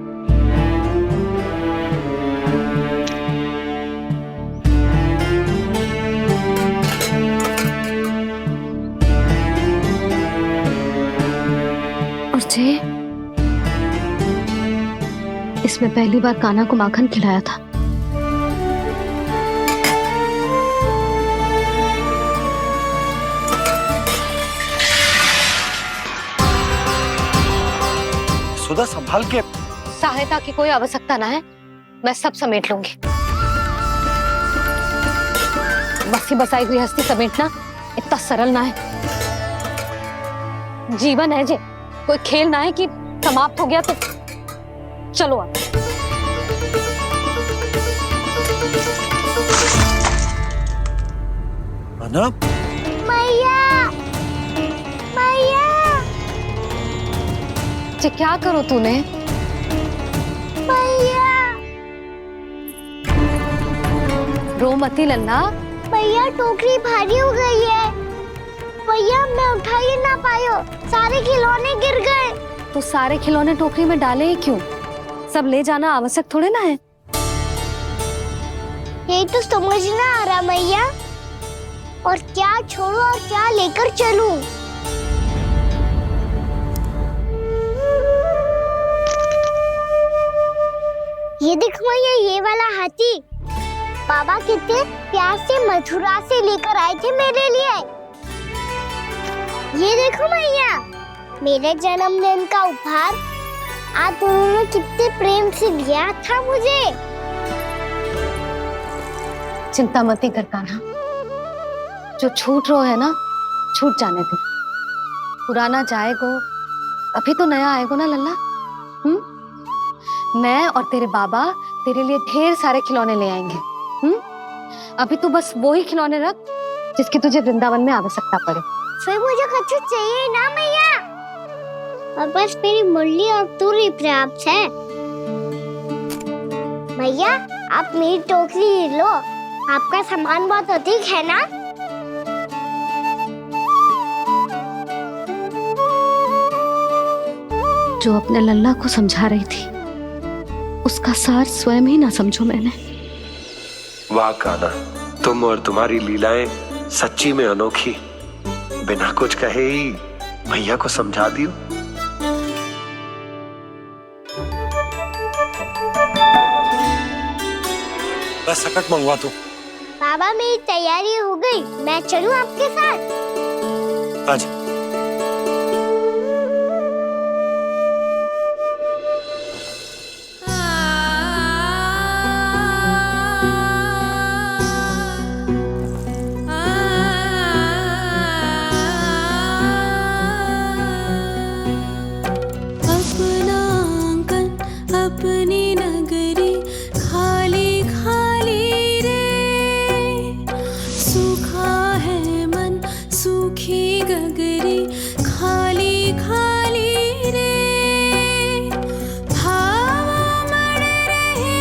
और जे इसमें पहली बार कान्हा को माखन खिलाया था। सुधा संभाल के। सहायता की कोई आवश्यकता ना है, मैं सब समेट लूंगी। बसी बसाई हुई हस्ती समेटना इतना सरल ना है। जीवन है जे, कोई खेल ना है कि समाप्त हो गया तो चलो आप। मैया मैया जे क्या करो तूने? मैया रो मती लल्ला। भैया टोकरी भारी हो गई है। भैया मैं उठा ही ना पायो, सारे खिलौने गिर गए। तो सारे खिलौने टोकरी में डाले ही क्यों? सब ले जाना आवश्यक थोड़े ना है। यही तो समझ ना आ रहा मैया, और क्या छोड़ू और क्या लेकर चलूं? ये देख मैया, ये वाला हाथी बाबा कितने प्यार से मथुरा से लेकर आए थे मेरे लिए। ये देखो मैया, मेरे जन्मदिन का उपहार आप दोनों ने कितने प्रेम से दिया था मुझे। चिंता मत कर कान्हा, जो छूट रो है ना छूट जाने दे। पुराना जाएगो, अभी तो नया आएगो ना लल्ला। मैं और तेरे बाबा तेरे लिए ढेर सारे खिलौने ले आएंगे। अभी तू बस वो ही खिलौने रख जिसकी तुझे वृंदावन में आवश्यकता पड़े। फिर मुझे कुछ चाहिए ना मैया, और बस मेरी मुरली और तुरी पर्याप्त है। भैया आप मेरी टोकरी लो, आपका सामान बहुत अधिक है ना। जो अपने लल्ला को समझा रही थी उसका सार स्वयं ही ना समझो मैंने। वाह कान्हा, तुम और तुम्हारी लीलाएं सच्ची में अनोखी। बिना कुछ कहे ही भैया को समझा दियो। बस सकट मंगवा तू। बाबा मेरी तैयारी हो गई, मैं चलूं आपके साथ? आजा। अपना आंगन अपनी नगरी खाली खाली रे, सूखा है मन सूखी गगरी खाली खाली रे, हवा मर रहे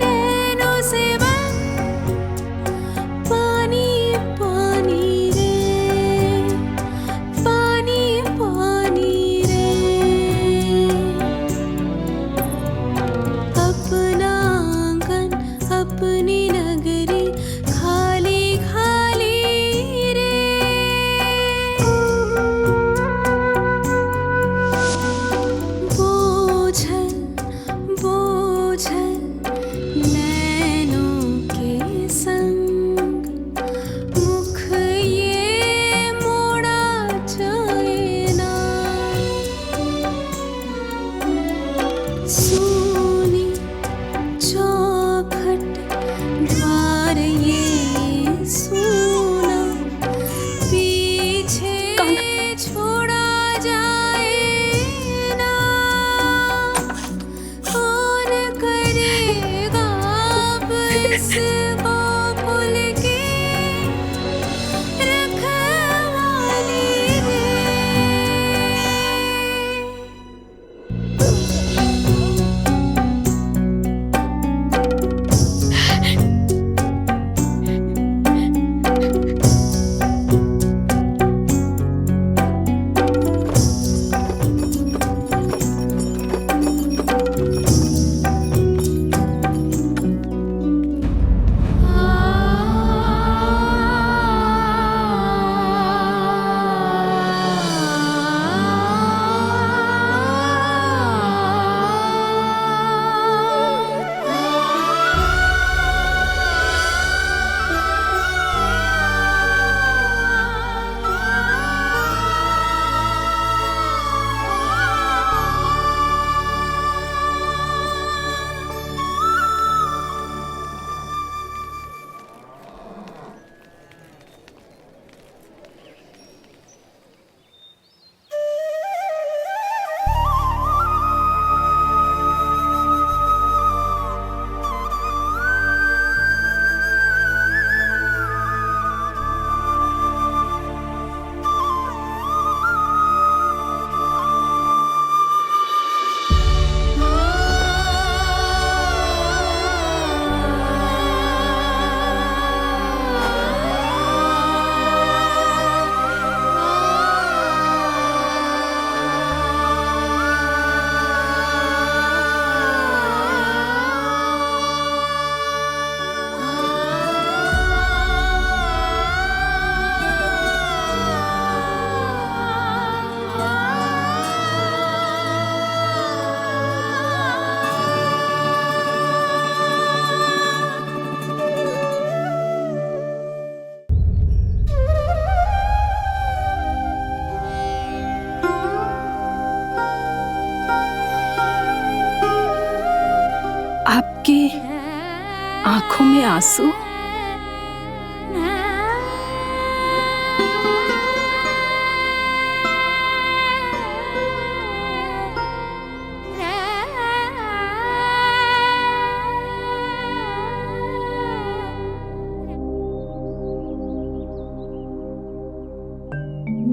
नैनों से बन पानी पानी रे, पानी पानी रे। इस गोकुल की रखवाली रे। आपके आंखों में आंसू?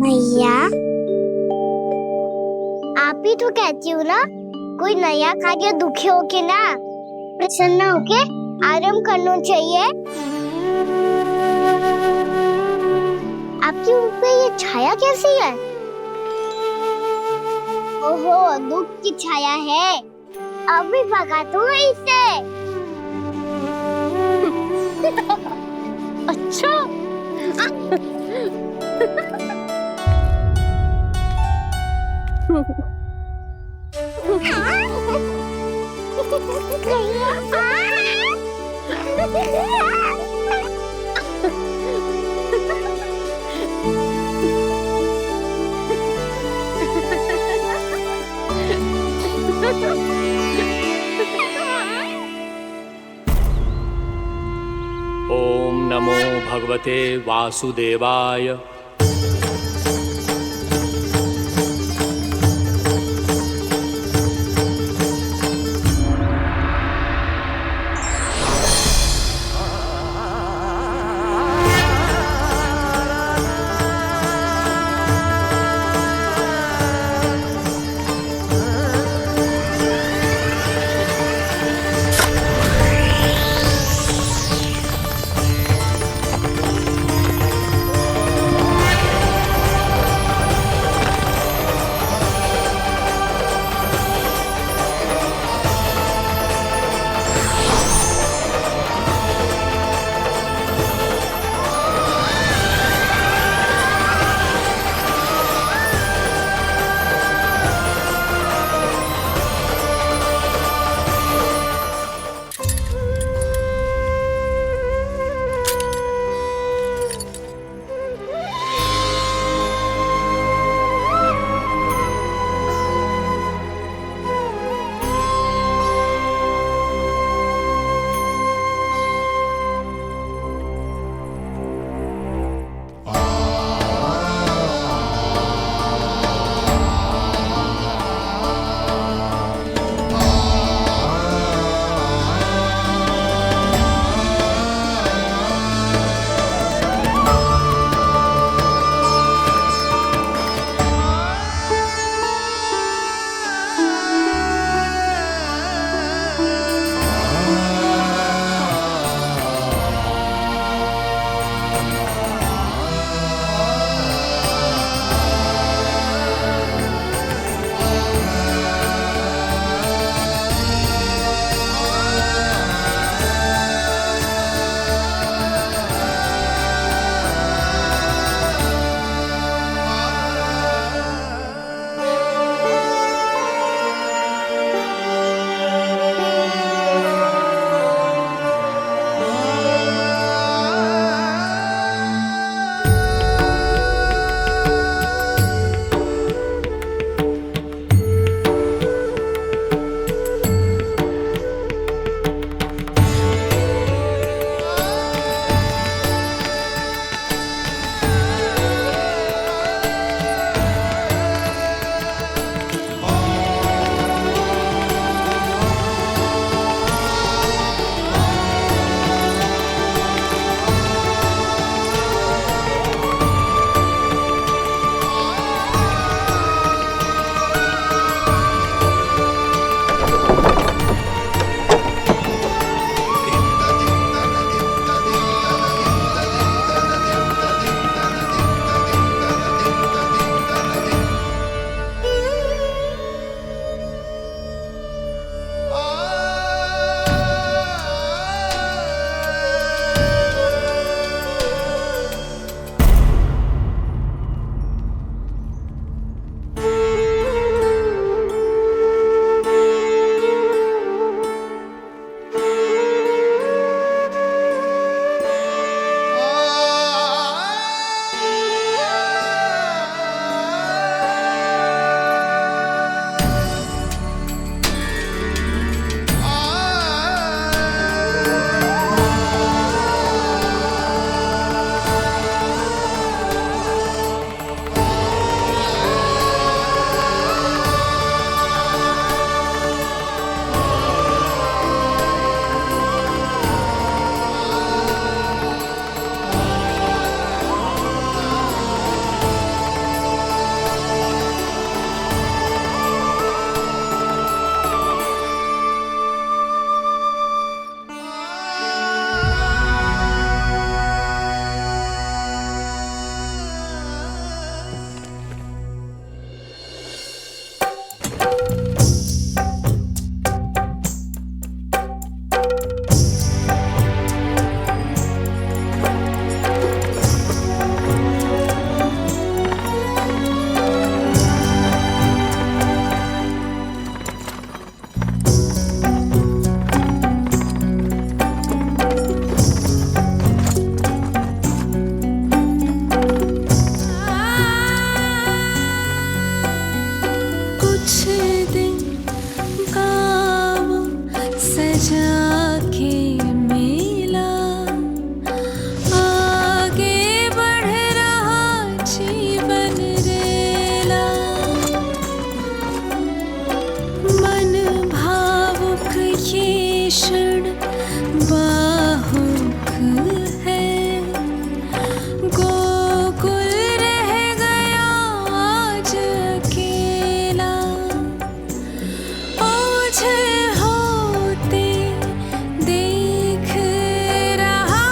मैया, आप ही तो कहती हो ना, कोई नया कार्य दुखी होके ना प्रसन्न होके आराम करना चाहिए। आपके मुंह पे ये छाया कैसी है? ओहो, दुख की छाया है। अभी भगा दो इसे। अच्छा। ओम नमो भगवते वासुदेवाय। भीषण बाहुक है, गोकुल रह गया आज अकेला, ओझल होते देख रहा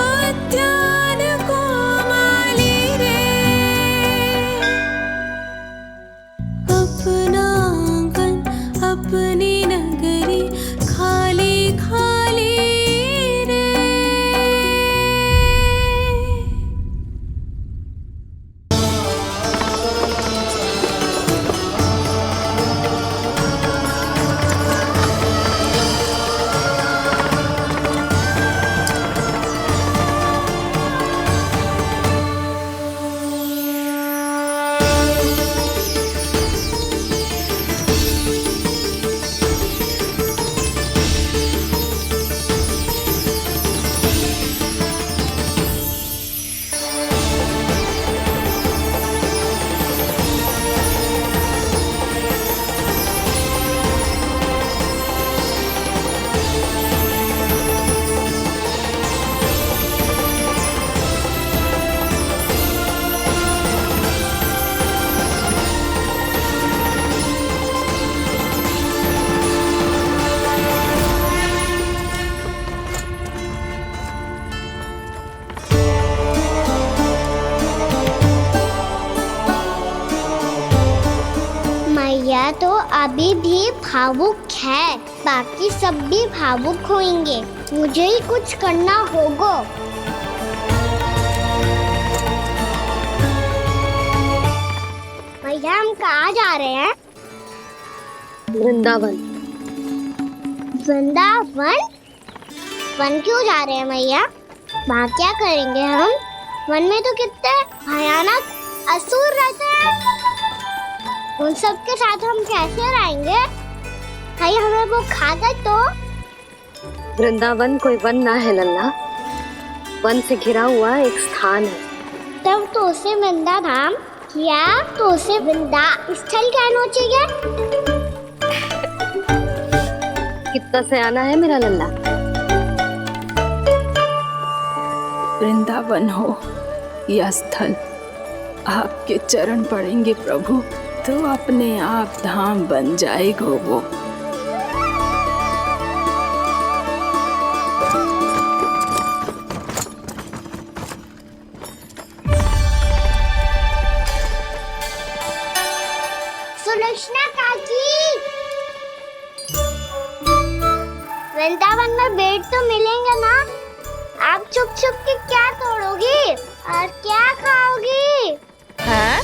उद्यान को माली रे। अपना आंगन अपनी नगरी खाली खाली रे। मैया तो अभी भी भावुक है, बाकी सब भी भावुक होंगे। मुझे ही कुछ करना होगा। भैया हम कहाँ जा रहे हैं? वृंदावन। वृंदावन? वन क्यों जा रहे हैं मैया? वहाँ क्या करेंगे हम? वन में तो कितने भयानक असुर रहते हैं। उन सब के साथ हम कैसे रहेंगे? कहीं हमें वो खा गए तो? वृंदावन कोई वन ना है लल्ला, वन से घिरा हुआ एक स्थान है। तब तो उसे वृंदा धाम या तो उसे वृंदा स्थल कहना चाहिए। कितना सयाना है मेरा लल्ला। वृंदावन हो या स्थल, आपके चरण पड़ेंगे प्रभु तो अपने आप धाम बन जाएगा वो। सुलक्षणा काकी, वृंदावन में बेट तो मिलेंगे ना? आप छुप छुप के क्या तोड़ोगी और क्या खाओगी? हाँ?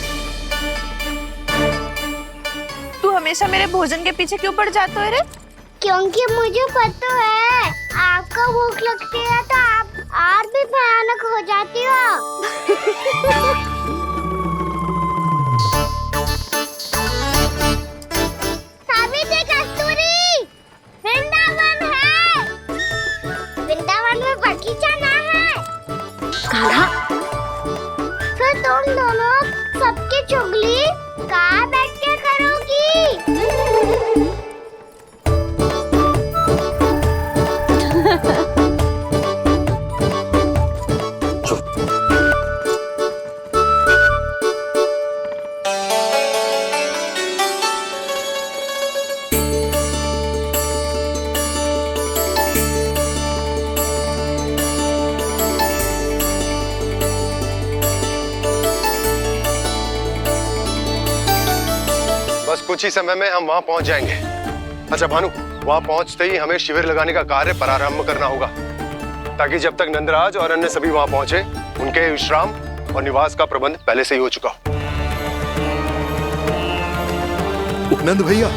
तू हमेशा मेरे भोजन के पीछे क्यों पड़ जाता है रे? क्योंकि मुझे पता है आपको भूख लगती है तो आप और भी भयानक हो जाती हो। सावित्री, कस्तूरी, वृंदावन है। वृंदावन में बगीचा ना है। कान्हा, फिर तुम दोनों सबकी चुगली कहाँ बैठ के करोगी? बस कुछ ही समय में हम वहां पहुंच जाएंगे। अच्छा भानु, वहां पहुंचते ही हमें शिविर लगाने का कार्य प्रारंभ करना होगा, ताकि जब तक नंदराज और अन्य सभी वहां पहुंचे उनके विश्राम और निवास का प्रबंध पहले से ही हो चुका हो। नंद भैया,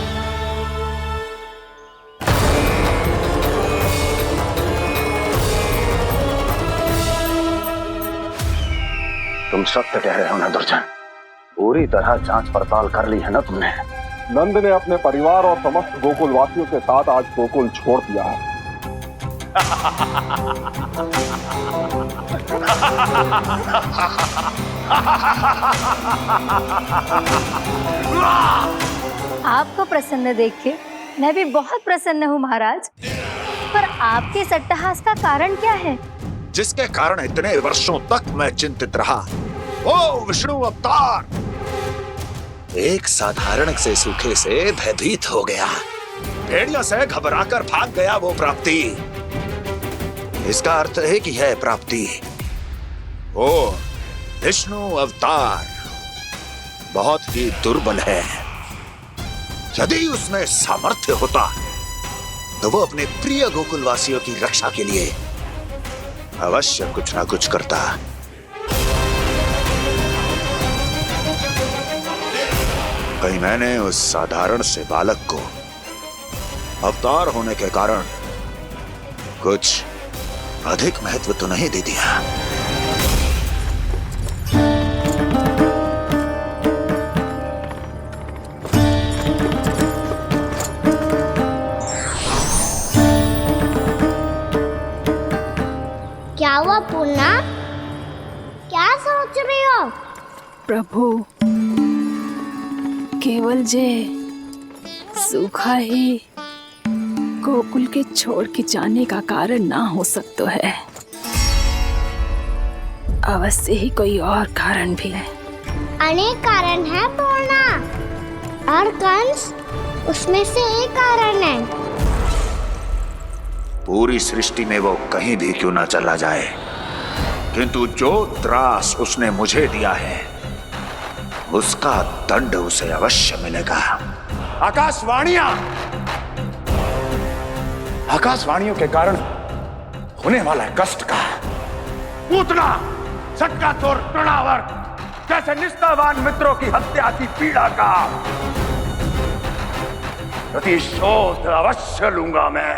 तुम सत्य कह रहे हो ना दुर्जन, पूरी तरह जांच पड़ताल कर ली है ना तुमने? नंद ने अपने परिवार और समस्त गोकुल वासियों के साथ आज गोकुल छोड़ दिया है। आपको प्रसन्न देख के मैं भी बहुत प्रसन्न हूँ महाराज, पर आपके इस अट्टहास का कारण क्या है? जिसके कारण इतने वर्षों तक मैं चिंतित रहा, वो विष्णु अवतार एक साधारण से सूखे से भयभीत हो गया, भेड़ियों से घबराकर भाग गया। वो प्राप्ति, इसका अर्थ एक ही है प्राप्ति। वो विष्णु अवतार बहुत ही दुर्बल है। यदि उसमें सामर्थ्य होता तो वो अपने प्रिय गोकुलवासियों की रक्षा के लिए अवश्य कुछ ना कुछ करता। कहीं मैंने उस साधारण से बालक को अवतार होने के कारण कुछ अधिक महत्व तो नहीं दे दिया। क्या हुआ पूर्णा? क्या सोच रही हो? प्रभु, केवल जे सूखा ही गोकुल के छोड़ के जाने का कारण ना हो सकता है, अवश्य ही कोई और कारण भी है। अनेक कारण है पूर्णा, और कंस उसमें से एक कारण है। पूरी सृष्टि में वो कहीं भी क्यों ना चला जाए, किंतु जो त्रास उसने मुझे दिया है उसका दंड उसे अवश्य मिलेगा। आकाशवाणियों के कारण होने वाला कष्ट का पूतना, सटकासुर, तृणावर्त जैसे निष्ठावान मित्रों की हत्या की पीड़ा का प्रतिशोध अवश्य लूंगा मैं।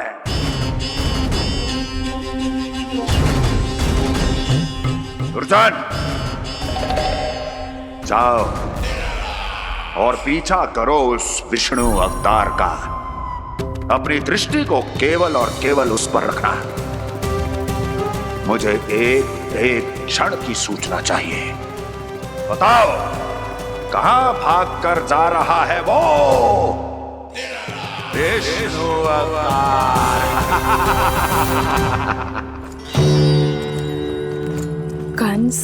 दुर्जन, जाओ और पीछा करो उस विष्णु अवतार का। अपनी दृष्टि को केवल और केवल उस पर रखना। मुझे एक एक क्षण की सूचना चाहिए। बताओ, कहां भागकर जा रहा है वो विष्णु अवतार? कंस,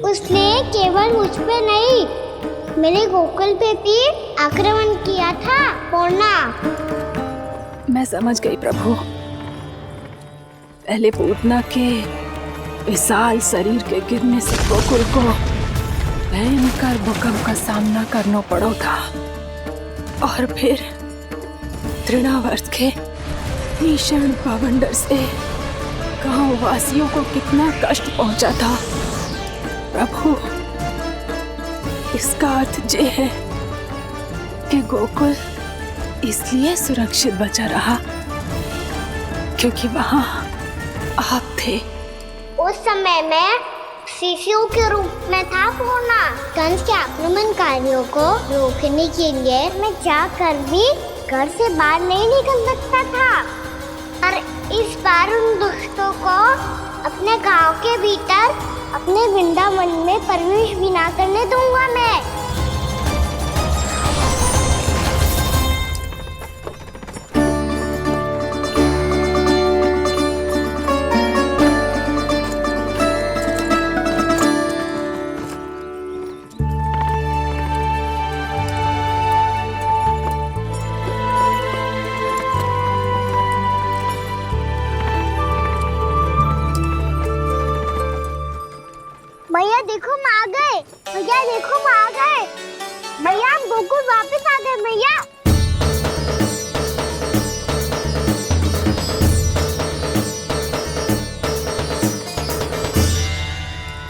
उसने केवल मुझ पे नहीं, मेरे गोकुल पे भी आक्रमण किया था पूर्णा। मैं समझ गई प्रभु। पहले पूतना के विशाल शरीर के गिरने से गोकुल को भयंकर भूकंप का सामना करना पड़ा था, और फिर तृणावर्त के भीषण पावंडर से गांव वासियों को कितना कष्ट पहुंचा था। प्रभु, इसका अर्थ ये है कि गोकुल इसलिए सुरक्षित बचा रहा क्योंकि वहां आप थे। उस समय मैं शिशु के रूप में था पूर्णा। कंस के आक्रमणकारियों को रोकने के लिए मैं जाकर भी घर से बाहर नहीं निकल सकता था, और इस बार उन दुष्टों को अपने गांव के भीतर, अपने वृंदावन में प्रवेश भी ना करने दूंगा मैं। भैया देखो हम आ गए, भैया देखो हम आ गए, भैया हम गोकुल वापस आ गए भैया।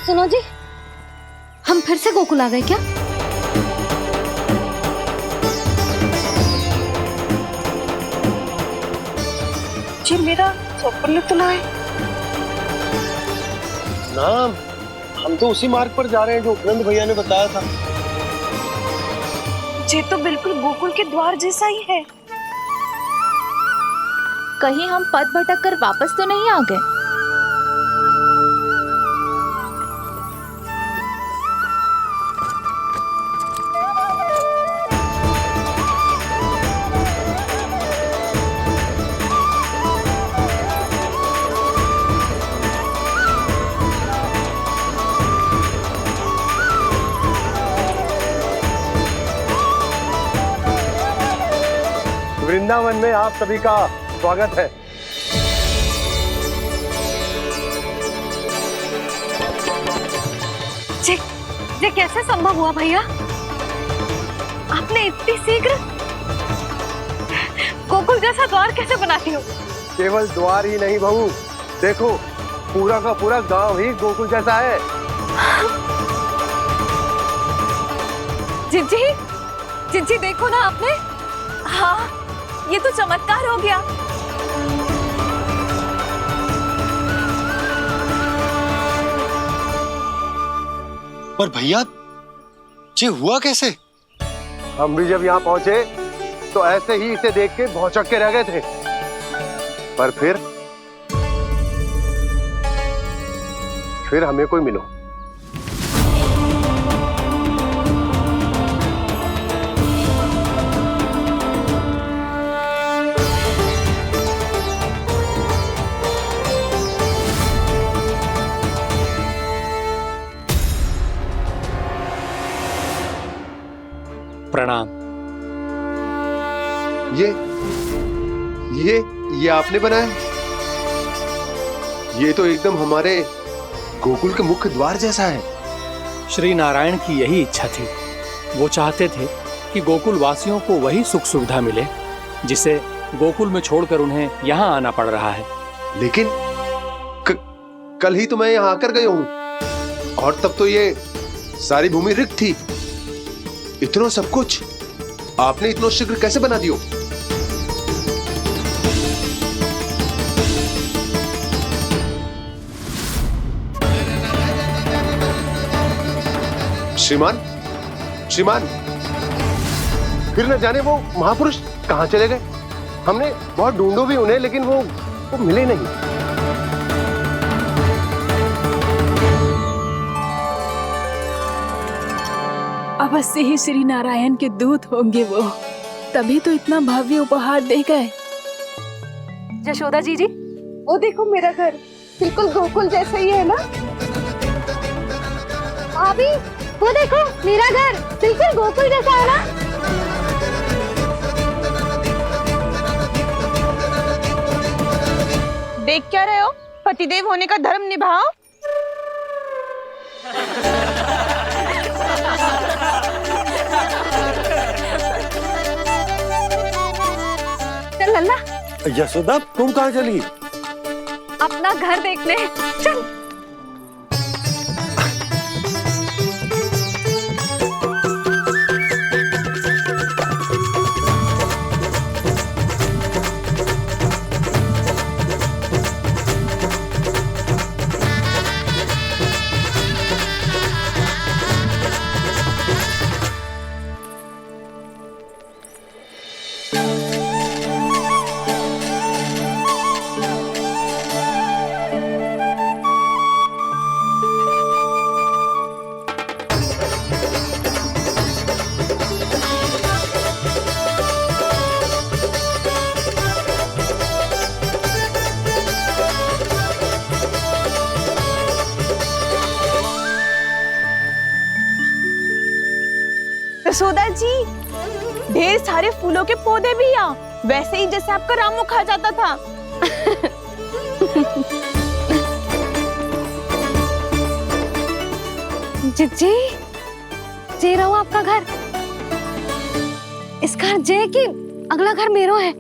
सुनो जी, हम फिर से गोकुल आ गए क्या? जी मेरा स्वप्न तो ना है ना, हम तो उसी मार्ग पर जा रहे हैं जो उपनंद भैया ने बताया था। ये तो बिल्कुल गोकुल के द्वार जैसा ही है। कहीं हम पथ भटक कर वापस तो नहीं आ गए? वृंदावन में आप सभी का स्वागत है। ये कैसे संभव हुआ भैया? आपने इतनी शीघ्र गोकुल जैसा द्वार कैसे बनाती हो? केवल द्वार ही नहीं बहू, देखो पूरा का पूरा गांव ही गोकुल जैसा है। जिज्जी, जिज्जी देखो ना आपने। हाँ, ये तो चमत्कार हो गया। पर भैया ये हुआ कैसे? हम भी जब यहाँ पहुंचे तो ऐसे ही इसे देख के भौचक के रह गए थे, पर फिर हमें कोई मिलो। प्रणाम। ये आपने बनाया? ये तो एकदम हमारे गोकुल के मुख्य द्वार जैसा है। श्री नारायण की यही इच्छा थी। वो चाहते थे कि गोकुल वासियों को वही सुख सुविधा मिले जिसे गोकुल में छोड़कर उन्हें यहाँ आना पड़ रहा है। लेकिन कल ही तो मैं यहाँ आकर गया हूँ और तब तो ये सारी भूमि रिक्त थी। इतना सब कुछ आपने इतना शीघ्र कैसे बना दियो? श्रीमान, फिर न जाने वो महापुरुष कहां चले गए। हमने बहुत ढूंढो भी उन्हें, लेकिन वो मिले नहीं। अवश्य ही श्री नारायण के दूत होंगे वो, तभी तो इतना भव्य उपहार दे गए। यशोदा जी, वो देखो मेरा घर बिल्कुल गोकुल जैसा ही है ना। भाभी वो देखो मेरा घर बिल्कुल गोकुल जैसा है ना। देख क्या रहे हो? पतिदेव होने का धर्म निभाओ। चल लल्ला, यशोदा तुम कहाँ चली? अपना घर देखने चल। यशोदा जी, ढेर सारे फूलों के पौधे भी यहाँ, वैसे ही जैसे आपका रामू खा जाता था। जिज्जी, जे रहो आपका घर। इस घर जे की अगला घर मेरो है।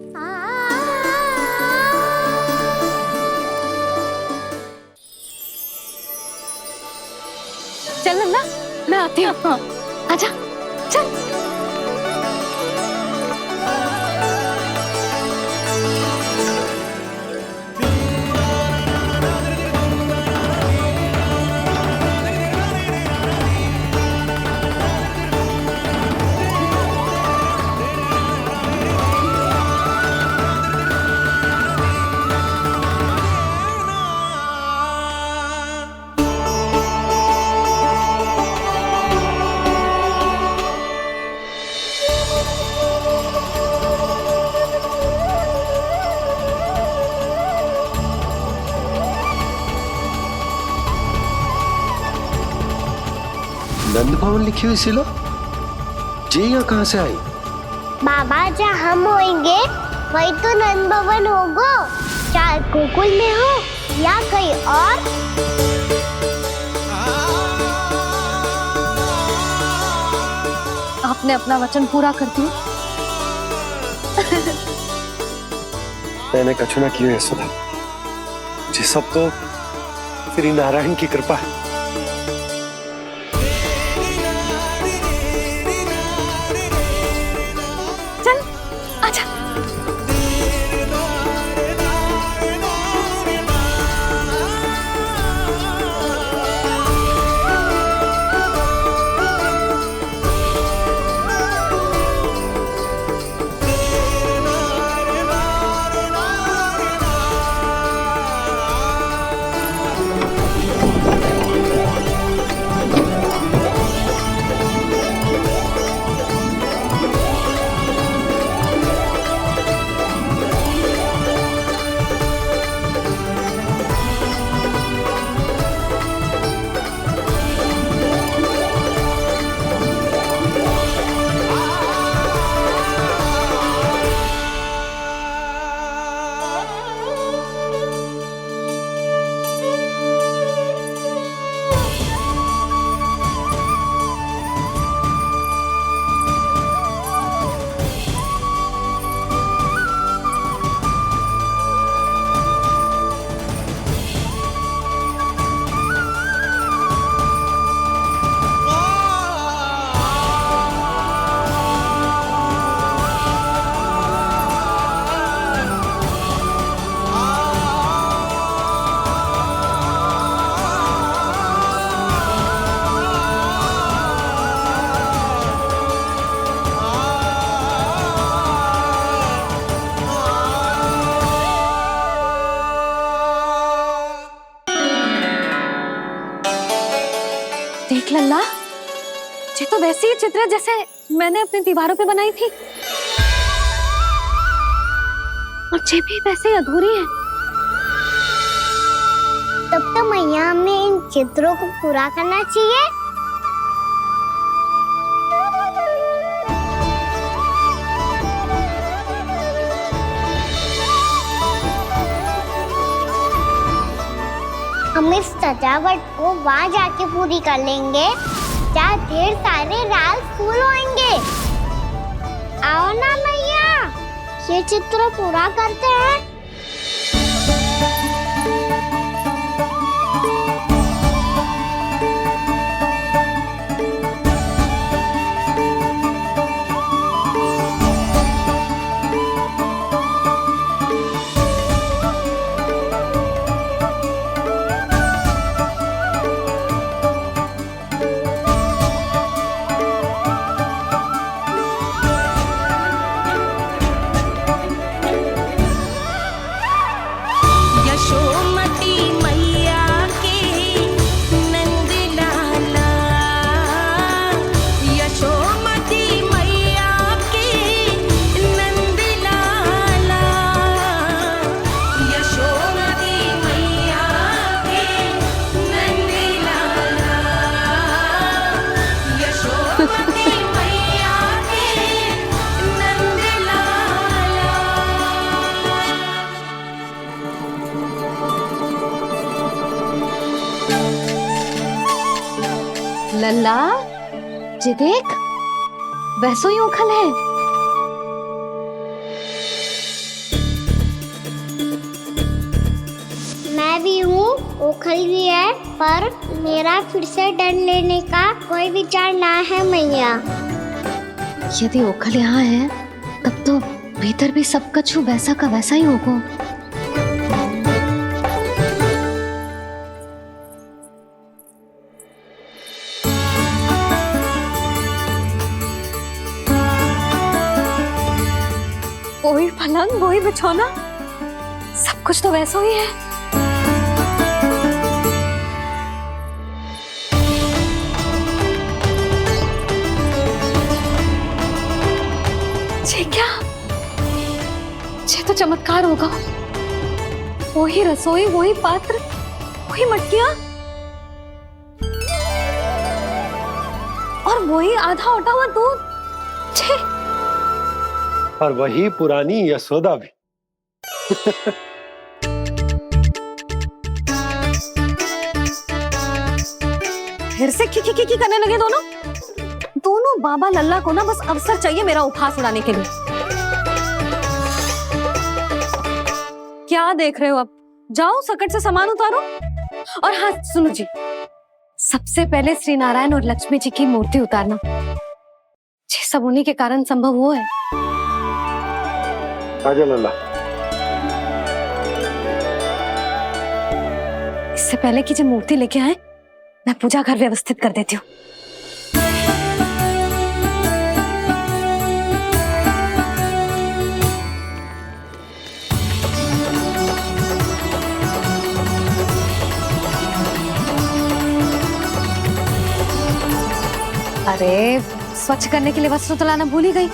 चल लल्ला, मैं आती हूँ। हाँ, आजा, चल। नंद भवन लिखी हुई सिलो, जी यहाँ कहाँ से आई? बाबा जब हम होंगे वही तो नंद भवन होगा, चाहे गोकुल में हो या कहीं और। आपने अपना वचन पूरा कर दिया। मैंने कछु ना किया यशोदा, ये सब तो श्री नारायण की कृपा है। चल आजा। देख लल्ला, ये तो वैसी ही चित्र है जैसे मैंने अपनी दीवारों पे बनाई थी, और ये भी वैसे ही अधूरी है। तब तो मैया हमें इन चित्रों को पूरा करना चाहिए। हम इस सजावट को वहाँ जाके पूरी कर लेंगे जहाँ ढेर सारे लाल फूल होंगे। आओ ना मैया, ये चित्र पूरा करते हैं। लल्ला, जी देख, वैसो ही उखल है। मैं भी हूँ, ओखल भी है, पर मेरा फिर से डर लेने का कोई विचार ना है मैया। यदि ओखल यहाँ है, तब तो भीतर भी सब कछु वैसा का वैसा ही होगा। वही पलंग, वही बिछौना, सब कुछ तो वैसा ही है। ये क्या? ये तो चमत्कार होगा। वही रसोई, वही पात्र, वही मटकियां, और वही आधा उटा हुआ दूध। और वही पुरानी यशोदा भी। फिर से की करने लगे दोनों। दोनों बाबा लल्ला को ना बस अवसर चाहिए मेरा उपहास उड़ाने के लिए। क्या देख रहे हो? अब जाओ सकट से सामान उतारो। और हाँ सुनो जी, सबसे पहले श्री नारायण और लक्ष्मी जी की मूर्ति उतारना। ये सब उन्हीं के कारण संभव हुआ है। आजा लल्ला। इससे पहले कि जो मूर्ति लेके आए, मैं पूजा घर व्यवस्थित कर देती हूँ। अरे स्वच्छ करने के लिए वस्त्र तो लाना भूल ही गई।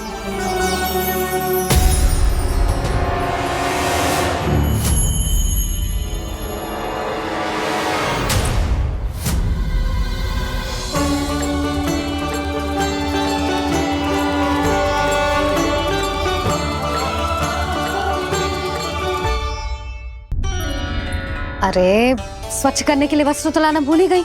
अरे स्वच्छ करने के लिए वस्त्र तो लाना भूल ही गई।